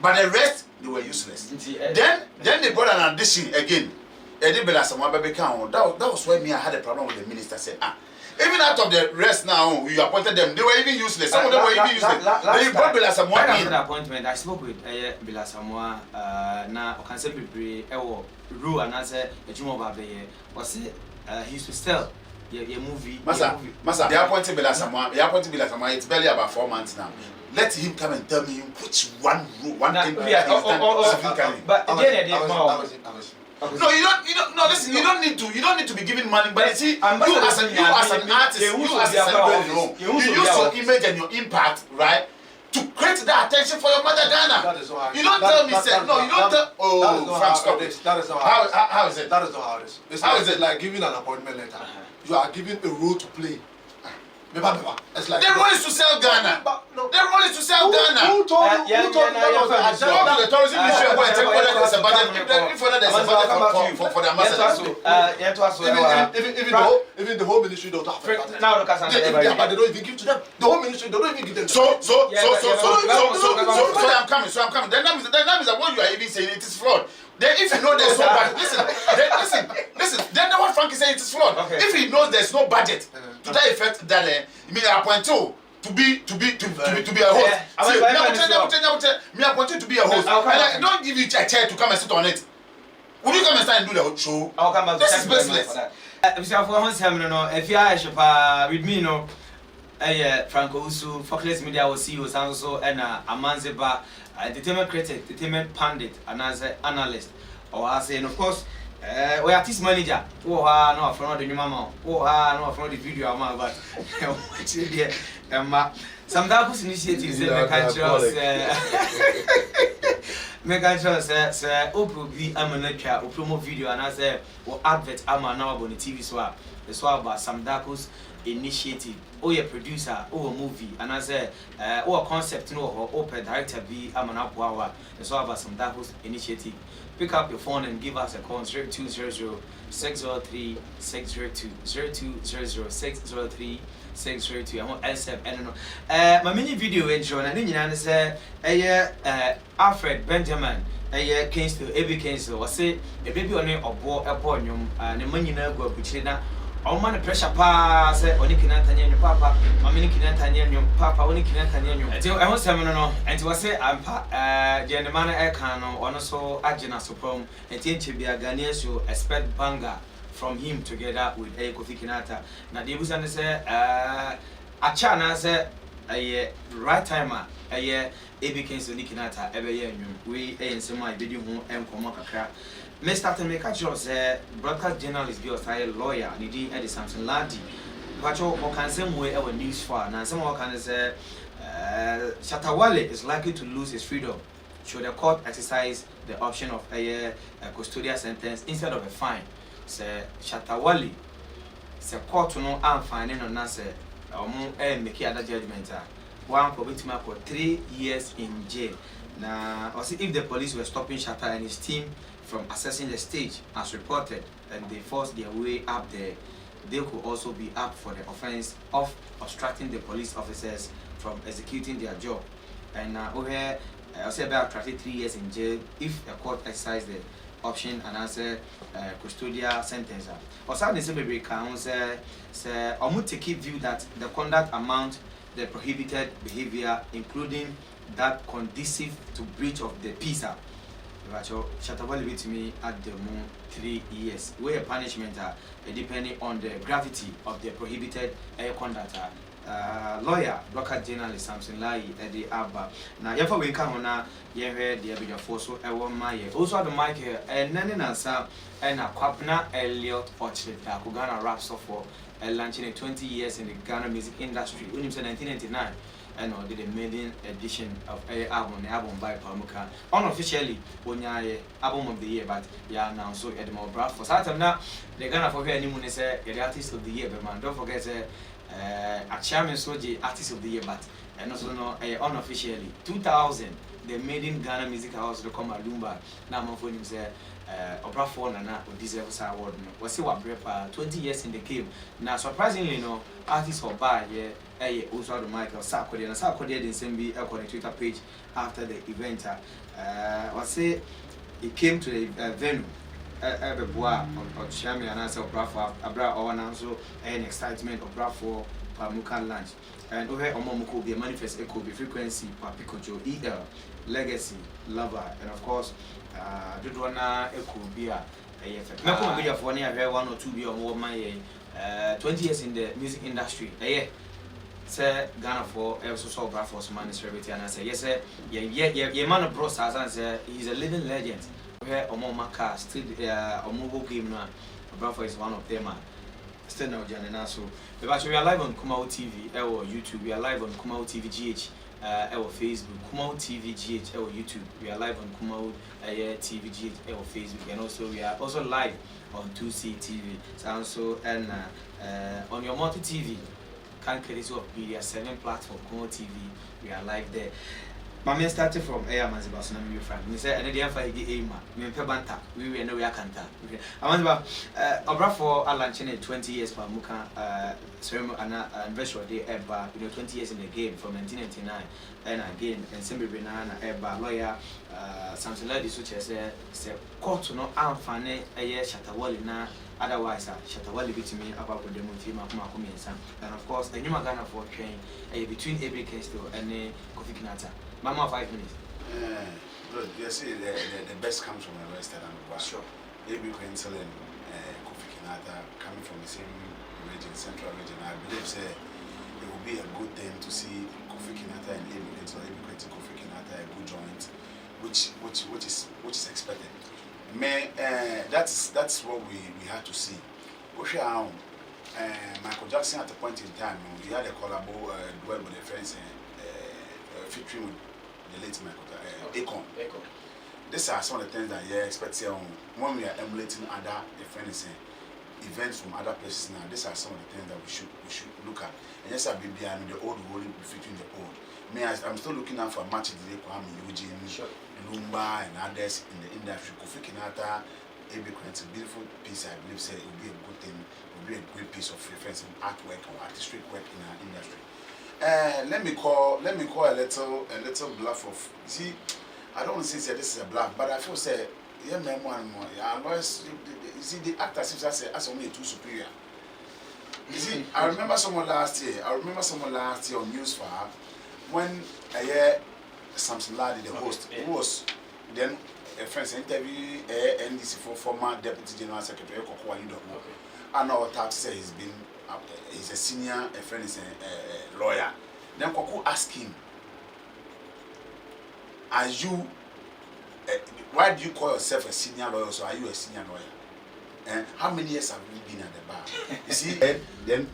But the rest, they were useless. Then they brought an addition again. That was why I had a problem with the minister. Said, even out of the rest now, you appointed them, they were even useless. Some of them were even useless. Then you brought Bella Samoa in. After the appointment, I spoke with Bella Samoa. Now, I can say, Ru and answer a Jumo Babe was he should still. Your movie. Masa, they appointed Bella Samoa. It's barely about 4 months now. Let him come and tell me which one thing specifically. But again, no, you don't. No, listen. You don't need to be giving money. But you see, you as an artist, you as a celebrity, you use your image and your impact, right, to create that attention for your mother Ghana. You don't tell me, say no. You don't tell. Oh, Frank, stop this. That is not how is it? That is not how it is. How is it? Like giving an appointment letter. You are given a role to play. It's like the role is to sell Ghana. The role goal is to sell Ghana. Who told you that was the agenda? The tourism ministry go and check whether there's a budget. If whether there's a budget for the ambassadors. Even the whole ministry don't have it. Now look at But they don't even give to them. The whole ministry they don't even give them. So I'm coming. Then that means that what you are even saying, it is fraud. Then if you know there's no budget, listen. Then what Frank is saying, it is fraud. Okay. If he knows there's no budget to that effect, that you mean appoint to be a host. Me appoint you to be a host. And don't give you a chair to come and sit on it. Would you come and stand and do the show? I'll come back. This is business. If you are with me, no. Franco Usu, Focus Media will see you also and Amanzeba, entertainment critic, entertainment pundit, and as an analyst. Or I say, and of course, we are artist manager. Oh, no, from the new mama. Oh, no, from the video, but some Davos initiatives in the country. Make sure, sir, Oprah be Amaneka, or promo video, and as a advert, I'm now on the TV swap. The swap about some Dakos initiative, or a producer, or a movie, and as a or concept, no, or open director be Amanapuawa. The swap about some Dakos initiative. Pick up your phone and give us a call 0200 603 602 0200 603 602. I want SF. I don't know. My mini video intro, and then you understand. Alfred Benjamin. Kingston, Abby Kingston. I say a baby on it or bought upon you, and the money now go to all man pressure pass, only can Antanya papa, my mini can Antanya papa, only can Antanya. Until I was seven and to say I'm the man I can or also Agena Soprom, and to be a Ghanaian show, expect banger from him together with Kofi Kinata. Now, they was say, a chana say a right timer, a year, AB Kingston Kinata, every year, we ain't some my video home and Komaka. Mr. Temeka Jones, broadcast journalist, be a lawyer, and he did something Ladi. But you can say way our news for, and some can say Shatawale is likely to lose his freedom should the court exercise the option of a custodial sentence instead of a fine. Say Shatawale, say court to know I'm finding on us, make other judgment. One for 3 years in jail. Now, or see if the police were stopping Shatta and his team from accessing the stage as reported and they forced their way up there, they could also be up for the offense of obstructing the police officers from executing their job. And over here, I'll say about 3 years in jail if the court exercised the option and answer custodial sentence. Or something simply counts, say, or to keep view that the conduct amount the prohibited behavior, including that conducive to breach of the peace. Shatawale to me at the moon 3 years. Where punishment depending on the gravity of the prohibited conduct. Lawyer, broadcast journalist Samson Lai at the Abba. Now, if we come on, you heard the Abidja Fosso, I want my also the mic here, and Nanasa and a Kwapna Elliot Orchard, Kugana rap for launching 20 years in the Ghana music industry. When you said 1999. And did a maiden edition of a album by Pamuka. Unofficially, when you album of the year, but yeah, now so Edmore Brad for Saturn now. They're gonna forget anyone say the artist of the year, but man, don't forget a chairman Soji artist of the year, but and also no unofficially 2000 the maiden Ghana music house to come Lumba. Now my phone say Opera 4 Nana with this award. Was see what 20 years in the game. Now surprisingly no artists for bar also the Michael Sarkozy and Sarkozy didn't send me on the Twitter page after the event. Was say he came to the venue Bois or Chami and answer Opera Abra or also an excitement of Opera for Pamuka lunch. And over Omo could be a manifest echo be frequency Papikojo EL legacy lover and of course Dudwana echo be a Mako be for near 1 or 2 be or more my 20 years in the music industry. Say Ghana for also so bra for some man celebrity and I say yes sir yeah man of bros as I say he's a living legend. Where Omo Maka still Omo game now bra for is one of them. Still now Janina so but we are live on Kumau TV or YouTube. We are live on Kumau TV GH our Facebook Kumau TV GH our YouTube. We are live on Kumau TV GH our Facebook and also we are also live on 2C TV. So and on your multi TV can't courtesy of media, 7 platform, Kumo TV, we are live there. My man started from Amanzeba Phiiphi friend. We said, and the other day, we were Pebanta, we were no Yakanta. Amanzeba, Abra for a lunch in 20 years for Muka, ceremony and anniversary day ever, 20 years in the game from 1999, and again, and Simbi Banana, Eba, lawyer, something like this, which is a court to no unfunny, a year Shatawali na. Otherwise, Shatawali beat me about the Mutima, and of course, the new Magana for train between every case and Kofi Kinata. Mama, 5 minutes. Good. You see, the best comes from the Western and Sure. Maybe Queensland and Kofi Kinata coming from the same region, central region. I believe it will be a good thing to see Kofi Kinata and Kofi Kinata a good joint, which is expected. That's what we had to see. Michael Jackson at a point in time, we had a collabo duel with the friends featuring the late Michael Akon. These are some of the things that you expect when we are emulating other friends events from other places. Now, these are some of the things that we should look at. And yes, I've been behind the old world featuring the old. I'm still looking out for a match today. Kwame Eugene, Lumba, and others in the industry. Kofi Kinata, a beautiful piece. I believe it will be a good thing. It will be a great piece of reference in artwork or artistic work in our industry. Let me call a little bluff of. You see, I don't want to say this is a bluff, but I feel yeah, man, one more. Yeah, you see, the actor seems as only too superior. You see, I remember someone last year on Newsfire when Samson Ladi, the host, who was then a friend's interview NDC for former Deputy General Secretary Kokwa Lido. I know what to say he's a senior, a friend is a lawyer. Then Koku asked him, are you, why do you call yourself a senior lawyer? So are you a senior lawyer? And how many years have you been at the bar? You see,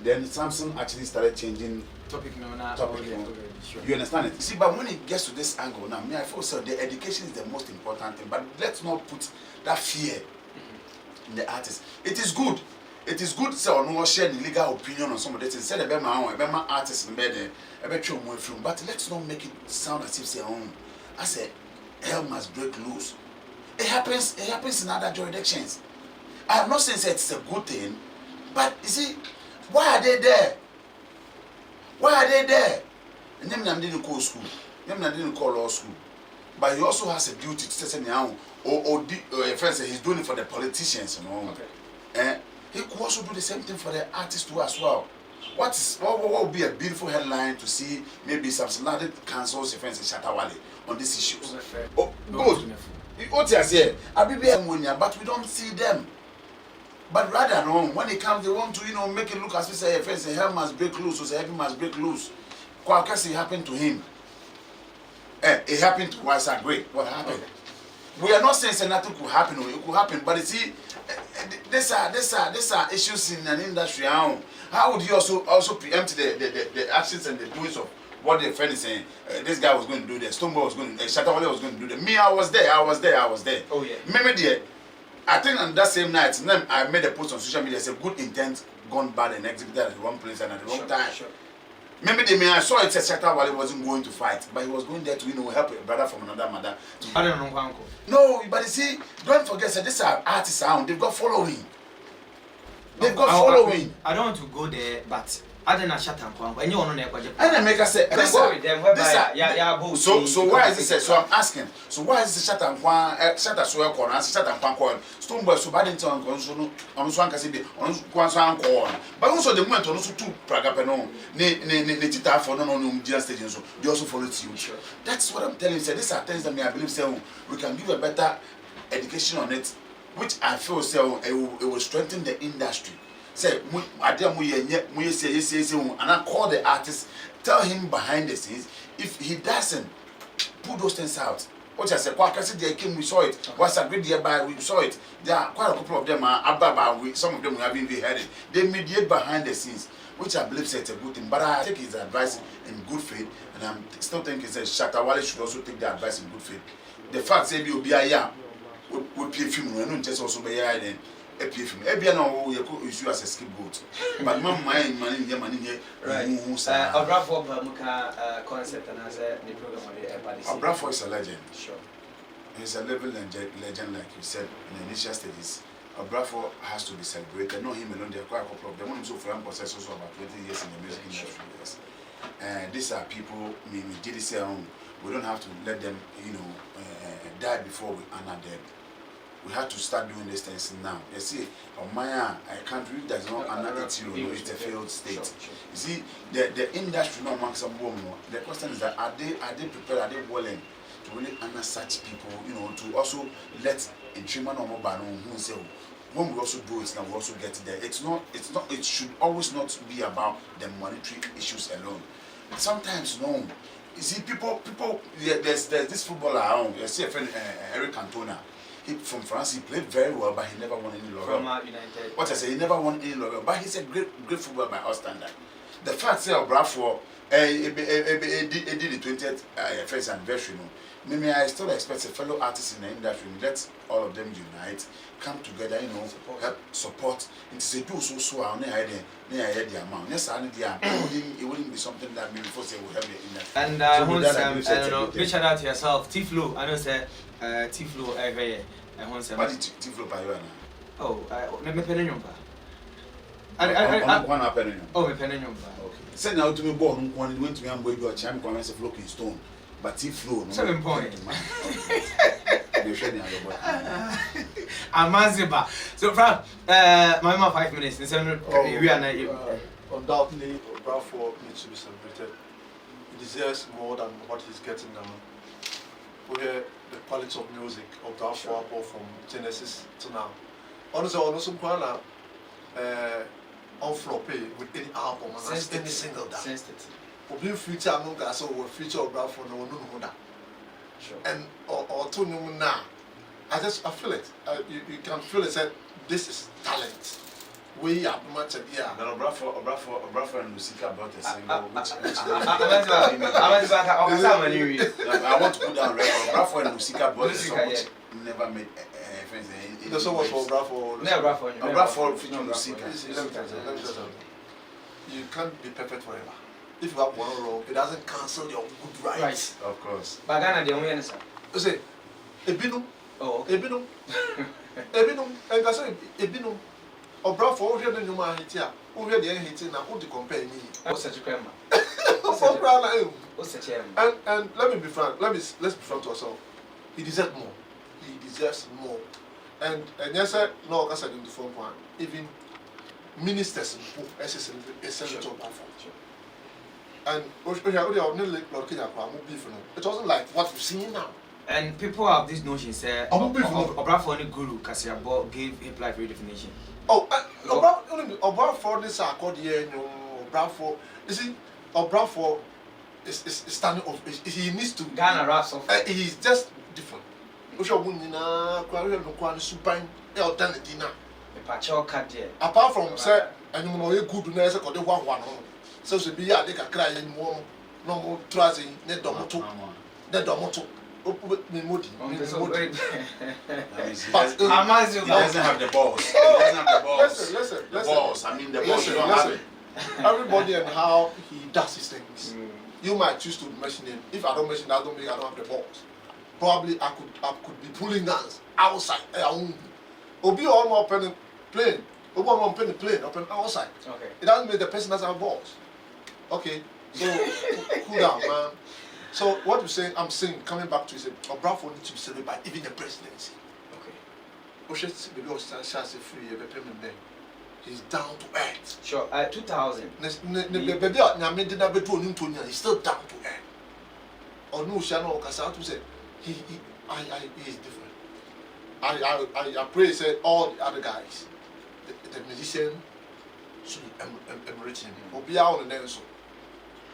then Samson actually started changing topic. Sure. You understand it? See, but when it gets to this angle now, I feel the education is the most important thing. But let's not put that fear in the artist. It is good. It is good to say no share the legal opinion on some of this. Instead of my artist in bed, but let's not make it sound as if say I say hell must break loose. It happens in other jurisdictions. I am not saying that it's a good thing, but you see, why are they there? Why are they there? And them didn't go school. Them didn't call law school. But he also has a duty to say now, or friends, he's doing it for the politicians, you know. Okay. He could also do the same thing for the artists too as well. What would be a beautiful headline to see maybe Samson Ladi cancels the friends in Shatawale on these issues? Oh, good. What you say? But we don't see them. But rather, when it comes, they want to, make it look as if say, friends, hell must break loose, or say, heaven must break loose. Kwakasi happened to him. It happened to us. Great. What happened? Okay. We are not saying nothing could happen. It could happen, but you see, these are issues in an industry. How would you also preempt the actions and the doings of what the friend is saying? This guy was going to do this. Stoneball was going to. Shatawale was going to do that. Me, I was there. Oh yeah. Maybe I think on that same night, I made a post on social media. It's a good intent gone bad and executed at the wrong place and at the wrong time. Sure. Maybe I saw it said Shatawale wasn't going to fight, but he was going there to help a brother from another mother. I don't know, uncle. No, but you see, don't forget that these are artists. They've got following. They've got following. I don't want to go there, but I don't know shut up. And you want to know. And I make us say, so why is this? So I'm asking. So why is this shut up? Shut up, so I call. Shut up, call. Stoneball, so bad in town. On Swan Cassidy, on Swan call. But also the moment on also two Pragapeno, ne Tita for no just station. So they also follow you. That's what I'm telling you. These are things that I believe we can give a better education on it, which I feel it will strengthen the industry. Say, and I call the artist, tell him behind the scenes, if he doesn't put those things out. What I said, they came, we saw it. Was agreed thereby, we saw it. There are quite a couple of them some of them have been beheaded. They mediate behind the scenes, which I believe is a good thing. But I take his advice in good faith, and I'm still thinking that Shatawale should also take the advice in good faith. The fact that you'll be a would play film, and just also be then. Phiiphi ebia na o ye ko issue as a scapegoat but man money here right Obrafo Bamuka concept and as the program on the Obrafo is a legend. Sure. He's a level legend like you said in the initial stages. Obrafo has to be celebrated. Not him alone, there are quite a couple of them. One so for him possesses also about 20 years in the music industry. Yes. And these are people we did this we don't have to let them, die before we honor them. We have to start doing these things now. You see, Maya, a country does not honor its it's a failed state. Sure. You see, the industry no among some more. The question is that are they prepared, are they willing to really honor such people, to also let a treatment or mobile who say when we also do it now we also get there. It should always not be about the monetary issues alone. Sometimes no. You see, people. There's this footballer. You see a friend, Eric Cantona. He from France. He played very well, but he never won any laurel. United. What I say, he never won any laurel, but he's a great footballer by our standard. The fact say Obrafo, did the 20th first anniversary. Maybe I still expect a fellow artist in the industry. Let all of them unite, come together, help support. And say do so on the idea. The amount. Yes, I need the amount. It wouldn't be something that maybe before say we have the industry. And I don't know. Big shout out to yourself, Tiflo. I know say Tiflo every. What did Tiflo by you? Oh, me penny One happening. Oh, me penny Okay. Send out to me born one went to me and wave your champ comments of looking stone. But Tiflo 7 points. You're shedding out your Amanzeba. So, Frank, my mom 5 minutes. We are not. Undoubtedly, Obrafo needs to be celebrated. He deserves more than what he's getting now. We hear the quality of music of Obrafo from Genesis to now. Honestly, on flop with any album and any single that. Probably future among us or future Obrafo no one that. Sure. And or two now. I feel it. You can feel it. Said this is talent. We are much a year. Now Obrafo and Lucica brought a single which I want to put down record. Obrafo and Lucica brought a song which never made friends. The song was for Obrafo. Obrafo featuring Lucica. You can't be perfect forever. If you have one wrong, it doesn't cancel your good rights. Of course. But Ghana, the only answer. You say, Ebino. Oh, Ebino. Ebino. And I say, Ebino. Obrafo, who hear the new man here, who hear the end hitting, now who to compare me? what's such a crema? What's such a and let me be frank. Let's be frank to ourselves. He deserves more. He deserves more. And yes, sir, no, I said in the phone point, even ministers who essential Obrafo. And it wasn't like what we're seeing now. And people have this notion, say, Obrafo only guru, Kasiabo gave hip life redefinition. Oh, Obrafo this are called here, Obrafo. You see, Obrafo is standing off. He needs to. Ghana raps off. He's just different. Apart from, say, and you know, good nurse, or the one. So to be a cry in more no more trusting, net domoto, net domoto, me moody. But he doesn't have the balls. He doesn't have the balls. Listen. The balls. I mean, the balls. You don't have it. Everybody and how he does his things. You might choose to mention him. If I don't mention that, I don't have the balls. Probably I could be pulling guns outside. Obi all more pen plane. Obi all more pen plane open outside. Okay. It doesn't mean the person doesn't have balls. Okay, so cool down, man. So what you're saying, I'm saying, coming back to is Obrafo needs to be celebrated by even the presidency. Okay. He's down to earth. Sure. 2000. He's still down to earth. Or no, Shano Kasatu said he is different. I pray said all the other guys, the musician should emulate him. Obi out and then so.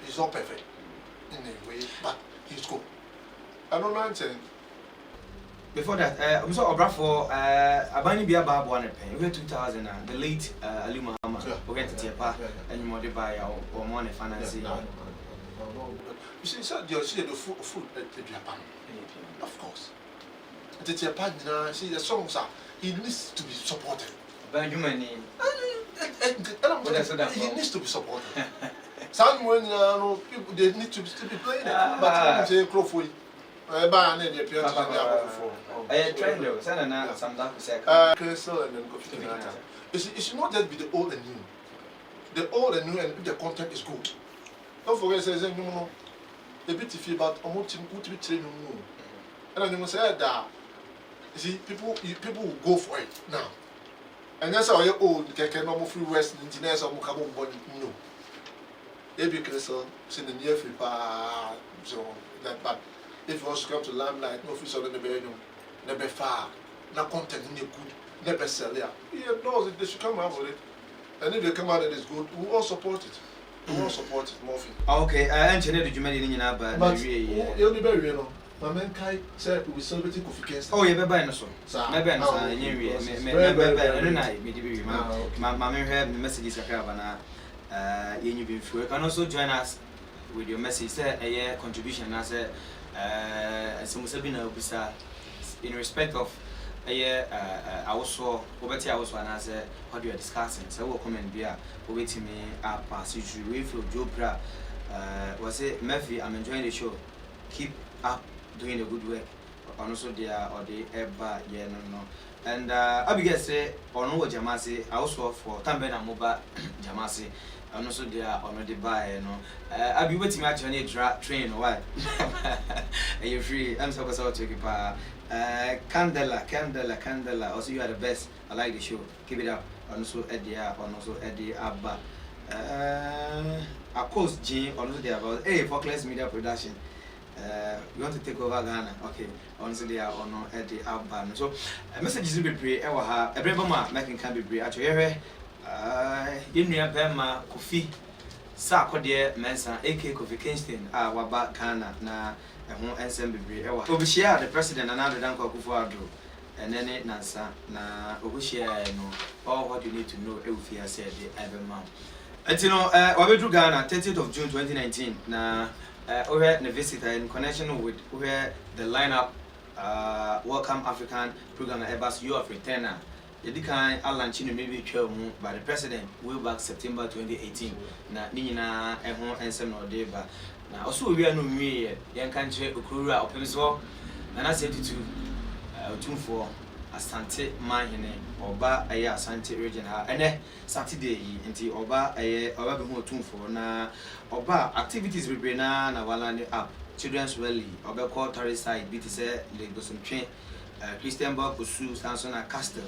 He's not perfect in a way, but he's good. I don't know anything. Before that, we saw Obrafo, Abani Bia Bab 1 pen. We 2000, the late Ali Muhammad, we went to Tiapa, and you modify by our money financing. You see, sir, you see the food at Japan. Of course. At Tiapa, see the songs are, he needs to be supported. Benjamin. He needs to be supported. Some when people they need to be playing it. But say Crawford. I trained though. Send an some dark second. Crystal and then go to it should not just be the old and new. The old and new, and if the content is good. Don't forget, says no, a bit if you about almost to be trained. And then you say that. You see, people will go for it now. And that's how you old can normal free west engineers or Mukabo body. No. Maybe Crystal, send the near free so that but if you also come to limelight, no official in the bedroom, never far, no content in your good, never sell it. He knows it, they should come out with it. And if they come out and it's good, we all support it. We all support it, Murphy. Okay, engineer, did you make it in your but you'll be very, you know. My man Kai said we celebrating Kofi Kingston. Oh, you're buying so. Maybe I'm saying, maybe my man heard messages you've been through. You can also join us with your message, a contribution as some in respect of I also over and as what you are discussing. So we'll come and be over to me pass you through with Joe Bra. Was it Murphy? I'm enjoying the show. Keep up doing the good work. And also there or the ever no. And Abigail say or no Jamasi, I also for Tambena Moba Jamasi. And also there on the buy, I'll be waiting at your train or what? And you're free. I'm so to take Candela. Also, you are the best. I like the show. Keep it up. And also Eddie Abba. Of course, Jean, also there about Focus Media Production. You want to take over Ghana? Okay. Honestly, they are on Eddie Abba. So, messages will be brave. Every moment making can be brave. Actually, you know, Bema Kofi Sarkodie Mensa, aka Kofi Kingston, Waba Ghana, na ensemble. Obishia, the president, another Danko Kufuado, and then Nansa, na Obishia, all what you need to know, Eufia said, every month. And you know, Wabedu Ghana, 30th of June 2019, na over the visitor in connection with where the lineup, Welcome African program, Airbus U of Returner. The kind of launching maybe by the president way back September 2018. Na Nina and some or Deba. Now, also, we are no me, young country, Ukura, Opemiso, and I said to for Asante Mahine, Oba, a Asante region, and Saturday, until Oba, a Oba for na Oba activities with Brena, Nawalani up, Children's Rally, Oba called Torres side, BTC, Lagos and Train. Christian Bob Pusu, Samson Castle,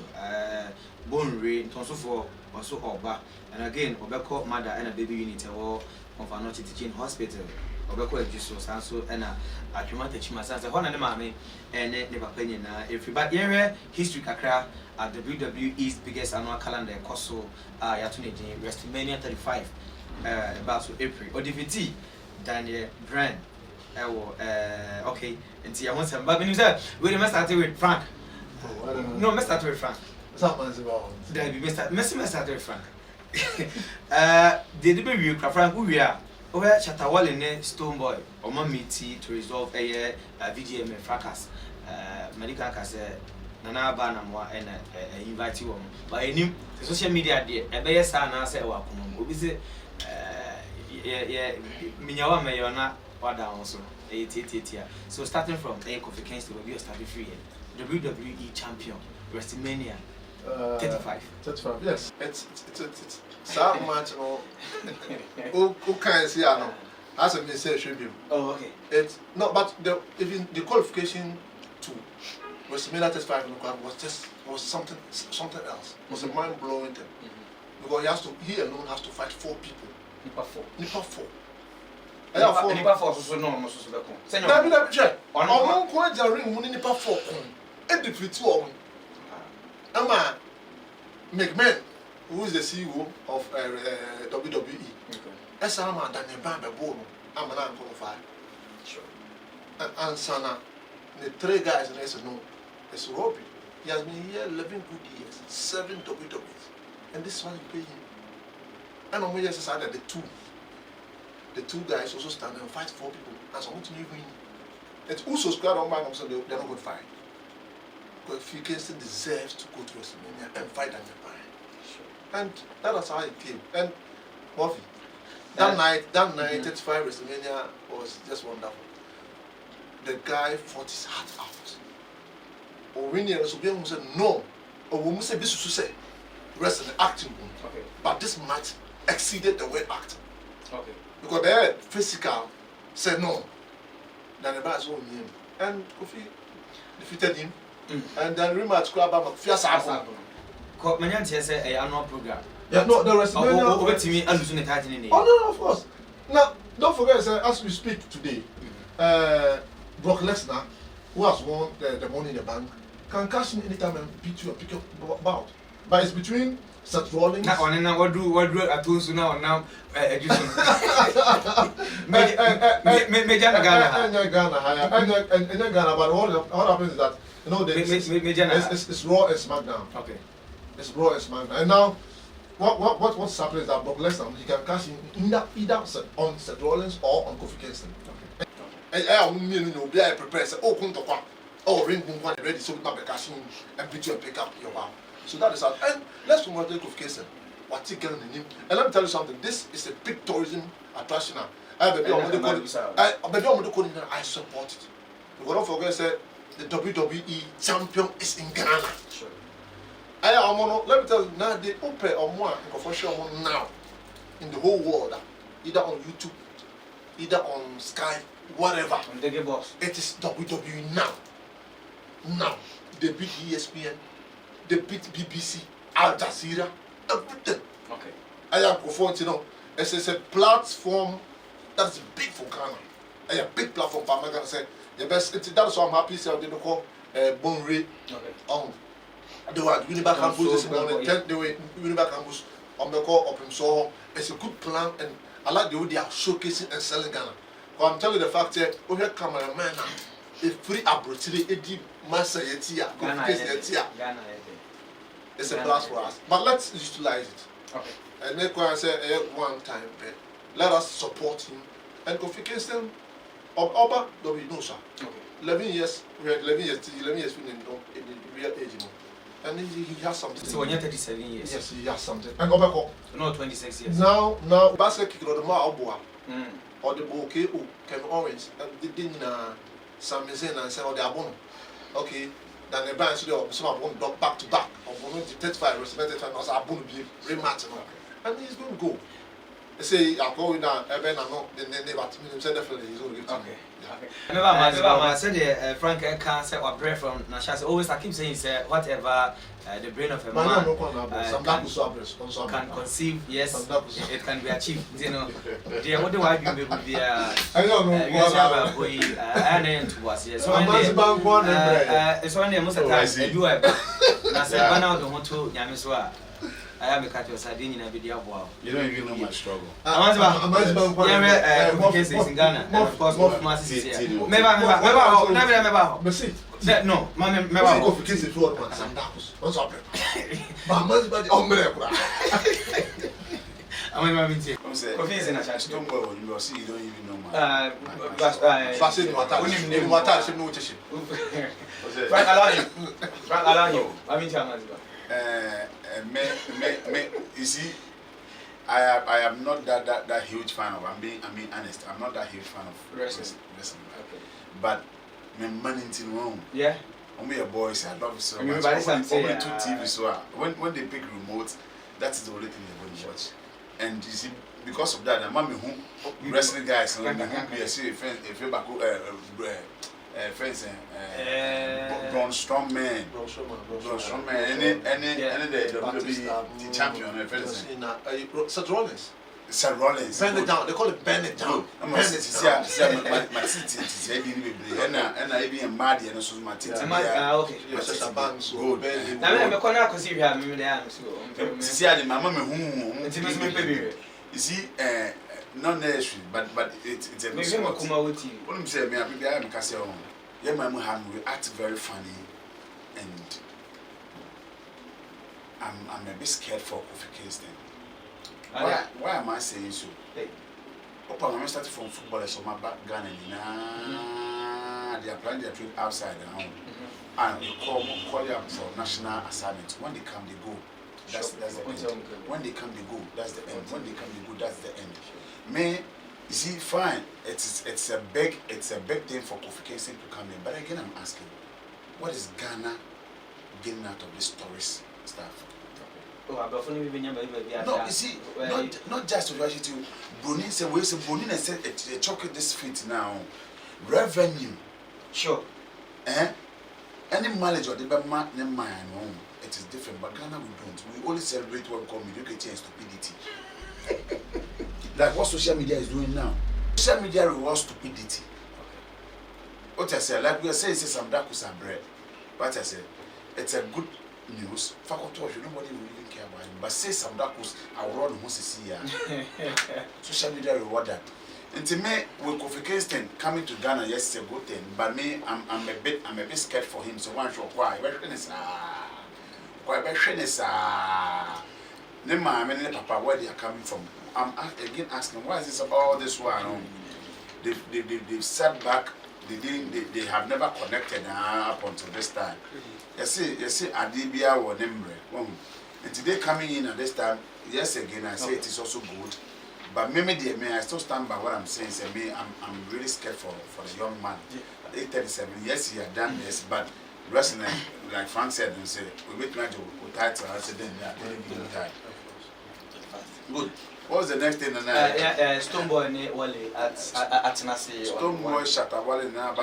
Bone Rain, Tonso for also Oba, and again Obeko mother and a baby unit or Confanochi teaching hospital, Obeko Ejiso, Sanso, and a Accumata Chimasasa, one and mammy, and never penny. If you back here, history Kakra at the WWE's biggest annual calendar, Koso, Yatuni, WrestleMania 35, about April, or DVT, Daniel Brand. Okay, and see, I want some. But when you said, we must start with Frank. No, must start with Frank. There be must start with Frank. The debut Frank, who we are. Over Chatawal in Stone Boy, or Mamiti to resolve a VGM fracas. Medical Case, Nana Banamwa, and invite you. But I knew the social media did. A bear son, I said, welcome. We say, Minawa Mayona. Also, so starting from Kofi Kingston, we started free WWE champion, WrestleMania 35. 35, yes. It's so much who can see as a message tribute. Oh, okay. It's not, but even the qualification to WrestleMania 35 was something else. It was a mind blowing thing. Because he alone has to fight 4 people. Nipa 4. Nipa 4 so no mo so be kon. Senyo. Na bi na che. Ono ko aja ring mu nipa 4 kon. E defeat o. Ama McMahon, who is the CEO of WWE. Okay. Esa ama Daniel Bryan be bo no. Ama na nko fa. Sure. And Sana, the 3 guys and I no. It's Robbie. He has been here 11 good years, 7 WWEs. And this one you pay him. And on just decided the two guys also stand and fight 4 people. And so what you win? It's also squared on by them, so they're not going to fight. But Phil Kingston deserves to go to WrestleMania and fight Daniel Bryan. And that was how it came. And Murphy, that night, 35 WrestleMania was just wonderful. The guy fought his heart out. Owini and said, no. Owumu said, this is say wrestling, acting. Okay. But this match exceeded the word acting. Okay. Because the physical said no. Then the match won him. And Kofi defeated him. And then rematch Kwabama fierce happen. Manyanti say a annual program. Yeah, no, the WrestleMania. Oh no, of course. Now, don't forget, as we speak today, Brock Lesnar, who has won the Money in the Bank, can cash in anytime and beat you and pick up bout. But it's between Seth Rollins. Now, what do I do so now? Edition. Ghana, but what happens is that it's Raw and SmackDown. Okay. It's Raw and SmackDown. And now, what's happening is that Brock Lesnar, he can cash in either on Seth Rollins or on Kofi Kingston. Okay. And I will be prepared. Say, ring ready, so we can cash in and beat you and pick up your bow. So that is how. And let's congratulate Kofi Kingston. What's he getting in him? And let me tell you something. This is a big tourism attraction. I support it. Because don't forget, say the WWE champion is in Ghana. Sure. Let me tell you now. They open on one now in the whole world, either on YouTube, either on Skype, whatever. It is WWE now. Now they beat ESPN, they beat BBC, Al Jazeera, everything. Okay. I am confident, it's a platform that's big for Ghana. A big platform for Ghana. Say the best. That's why I'm happy. Say they don't call Bone Ray. Okay. They were Uniback Campus this morning. They were Uniback Campus on the call of him. So it's a good plan, and I like the way they are showcasing and selling Ghana. But I'm telling you the fact that we have cameraman, a free opportunity, Eddie Massa Yetia, Ghana. It's a blast for us. But let's utilize it. Okay. And then I say one time, let us support him. And Kofi Kingston, Oba, don't know, sir. Okay. 11 years, we had 11 years in the real age. And he has something. So when you're 37 years? Yes, he has something. And Obeko? No, 26 years. Now, Basket kick on the Maoboa. Or the bouquet, Ken Orange, and the dinner, some Mizen and say, or the Abon. Okay, then the band should have some Abon back to back. Or 35 respected and was Abon be rematch. And he's going to go. They say, I'm going down, and then I'm not, then they said definitely he's going to give it to me. Okay. I said Frank can't say or pray from Nasha. Always I keep saying whatever the brain of a man can conceive, yes, it can be achieved. You know, the what do I do with the I don't know. Yes. So when they most of the time they do it. I said, "Ban out the hotel, Yamiswa." I am a cat of Sardine in a video. You don't even know my struggle. Amanzeba Phiiphi in Ghana. And of course, more masses here. Never. No, Mamma, go for kids if you want some darkness. What's up? Amanzeba, in a church. Don't go when you see, you don't even know my. Frank, allow you. I mean, Amanzeba. You see, I am not that huge fan of. I mean honest. I'm not that huge fan of wrestling. Okay. But my money in room. Yeah. I'm your boys. I love it so much. Only two TV. So when they pick remote, that's the only thing they're going to watch. And you see, because of that, I'm who wrestling guys. And I see a friend, friends, Braun Strowman, and the champion, Seth Rollins. Seth Rollins. Bend it down. They call it bend it down. My city is and I be a mad and so my city. Okay. Good. I'm a corner because you have me there. See, I did my mama who you see, not necessary, but it's a good what I'm saying, I am Castle. Yeah, my mom will act very funny, and I'm a bit scared for Kofi Kingston. Why am I saying so? I started from footballers, so my background they are planning their trip outside the home. And we call them for national assignments. When they come, they go. That's the end. When they come, they go. That's the end. When they come, they go. That's the end. Me, you see, fine. It's a big thing for Kofi Kingston to come in. But again, I'm asking, what is Ghana getting out of this tourist stuff? No, you see, not just to rush it to Brunin say we say Brunin and said a chocolate this fit now. Revenue. Sure. Any mileage or the man it is different, but Ghana we don't. We only celebrate what we call mediocrity and stupidity. Like what social media is doing now. Social media rewards stupidity. What I say, like we are saying, some dakus and bread. But I say, it's a good news. Faculty, nobody will even care about it. But say some dakus, I will run most see ya. Social media reward that. And to me, with Kofi Kingston coming to Ghana, yes, it's a good thing. But me, I'm a bit scared for him. So one show why? Papa, where they are coming from. I'm again asking, why is this about all this one? They've sat back. They have never connected up until this time. You see, Adibia or Nemre. And today coming in at this time, yes, again, I say it is also good. But maybe I still stand by what I'm saying. Say me, I'm really scared for the young man. At 37, yes, he had done this, but wrestling, like Frank said, and say we trying to title. I said then time. Good. What's the next thing? Stoneboy ne Wale at Nasi. Stoneboy Shatta Wale na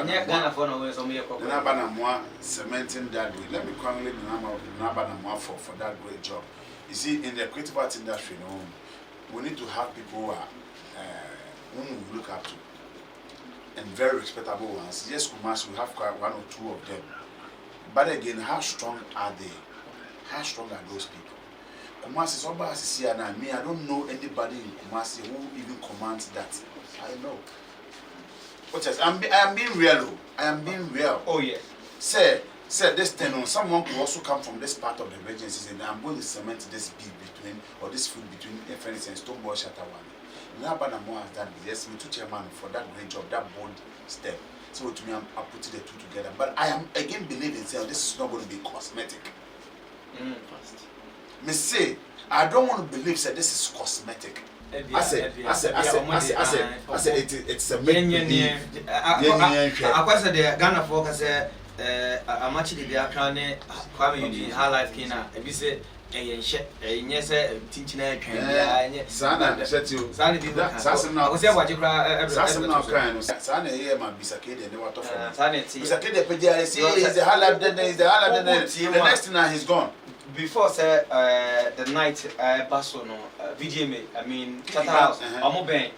Banamwa cementing that way. Let me congratulate Banamwa for that great job. You see, in the creative arts industry, we need to have people whom we look up to and very respectable ones. Yes, Kumasi, we have quite one or two of them. But again, how strong are they? How strong are those people? Kumasi is over as here now. Me, I don't know anybody in Kumasi who even commands that. I don't know. What else? I am being real. I am being real. Oh yeah. Say this thing. Someone could also come from this part of the regency and I'm going to cement this beef between or this food between Phoenix and Stoneboy Shatta Wale. Nabanamo has done this. Me too, chairman, for that great job, that bold step. So to me, I'm putting the two together. But I am again believing saying this is not going to be cosmetic. Me say I don't want to believe that this is cosmetic. I say it's a make-believe. I said the Ghana folk say I'm actually the Akane Kwame Eugene High Life Kina. If you say yes, teaching a Sana set you. Sana was there what you cry. Sana crying. Sana here, my Bisakid and what of Bisakid, is the Halab, then is the Halab, the next thing he's gone. Before say the night Basono VGMA, I mean Tata House, I'm ben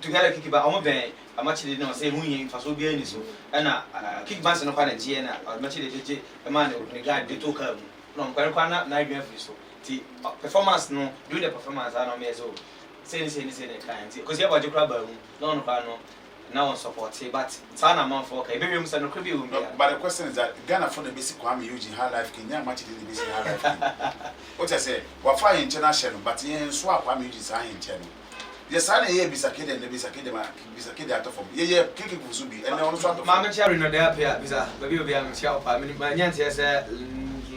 together kick about I'm ben. I'm actually not saying we for so be so and kick bass no pan and I'm actually the man the guy they took no Kwana night so the performance no do the performance I know me so say kind because you have a crab no now on support but Sana man for okay baby no could be but the question is that Ghana for the basic Kwame Eugene High Life Kenya much the basic High Life. What I say we fire international but in swap Kwame Eugene sign in channel. Yes, I hear Bisakid and the Bisakid out of yeah, kicking Kuzubi, and also Mamma Cherry no there, Bisa, baby will be a shout. I mean, my aunt says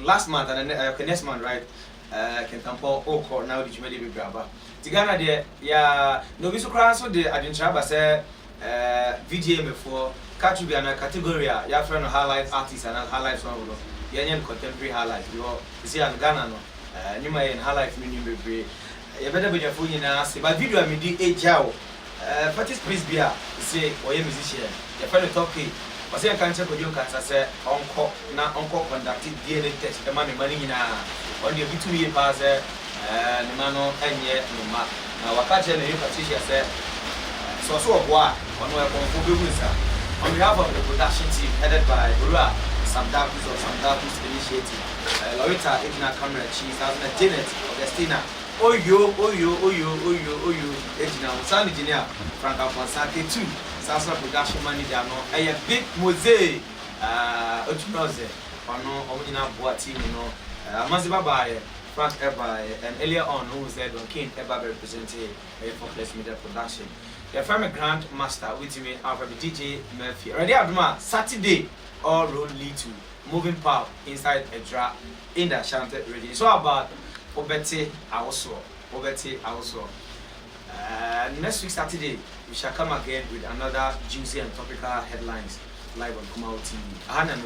last month and next month, right? Can tampo Oko now that you made it grabber. Tigana, dear, yeah, no, Miss Crasso, the Argentina say VGM for Kachubiana category, your friend of highlight artists and highlight song, Yanyan contemporary highlight. You see, I'm Ghana, you may in highlight meaning be. You better be your phone in a but video I mean the age out. Fatis please be a say or a musician. Your friend talking. But say I can't check with you cancer say uncle now uncle conducted DNA test the money in on the B2 pass the mano and yet no ma. Now I catch and Patricia said so of what on where on behalf of the production team headed by Ura Samdakus or Samdakus Initiative. Loretta Igna Camera Chief, Janet Augustina. Oh yo, engineer, sound engineer, Frank Alphonsake too. Sasa production manager no. A big mosaic. Otunoze. Ono original board team no. Amanzeba Phiiphi, Frank Eba, and earlier on who said on King Eba represented for Plus Media Production. Your family Grand Master with me, our DJ Murphy. Already Abduma, Saturday, all road lead to moving park inside a drop in the Ashanti region. So about Obeti also. Next week Saturday, we shall come again with another juicy and topical headlines live on Kumau TV. I had a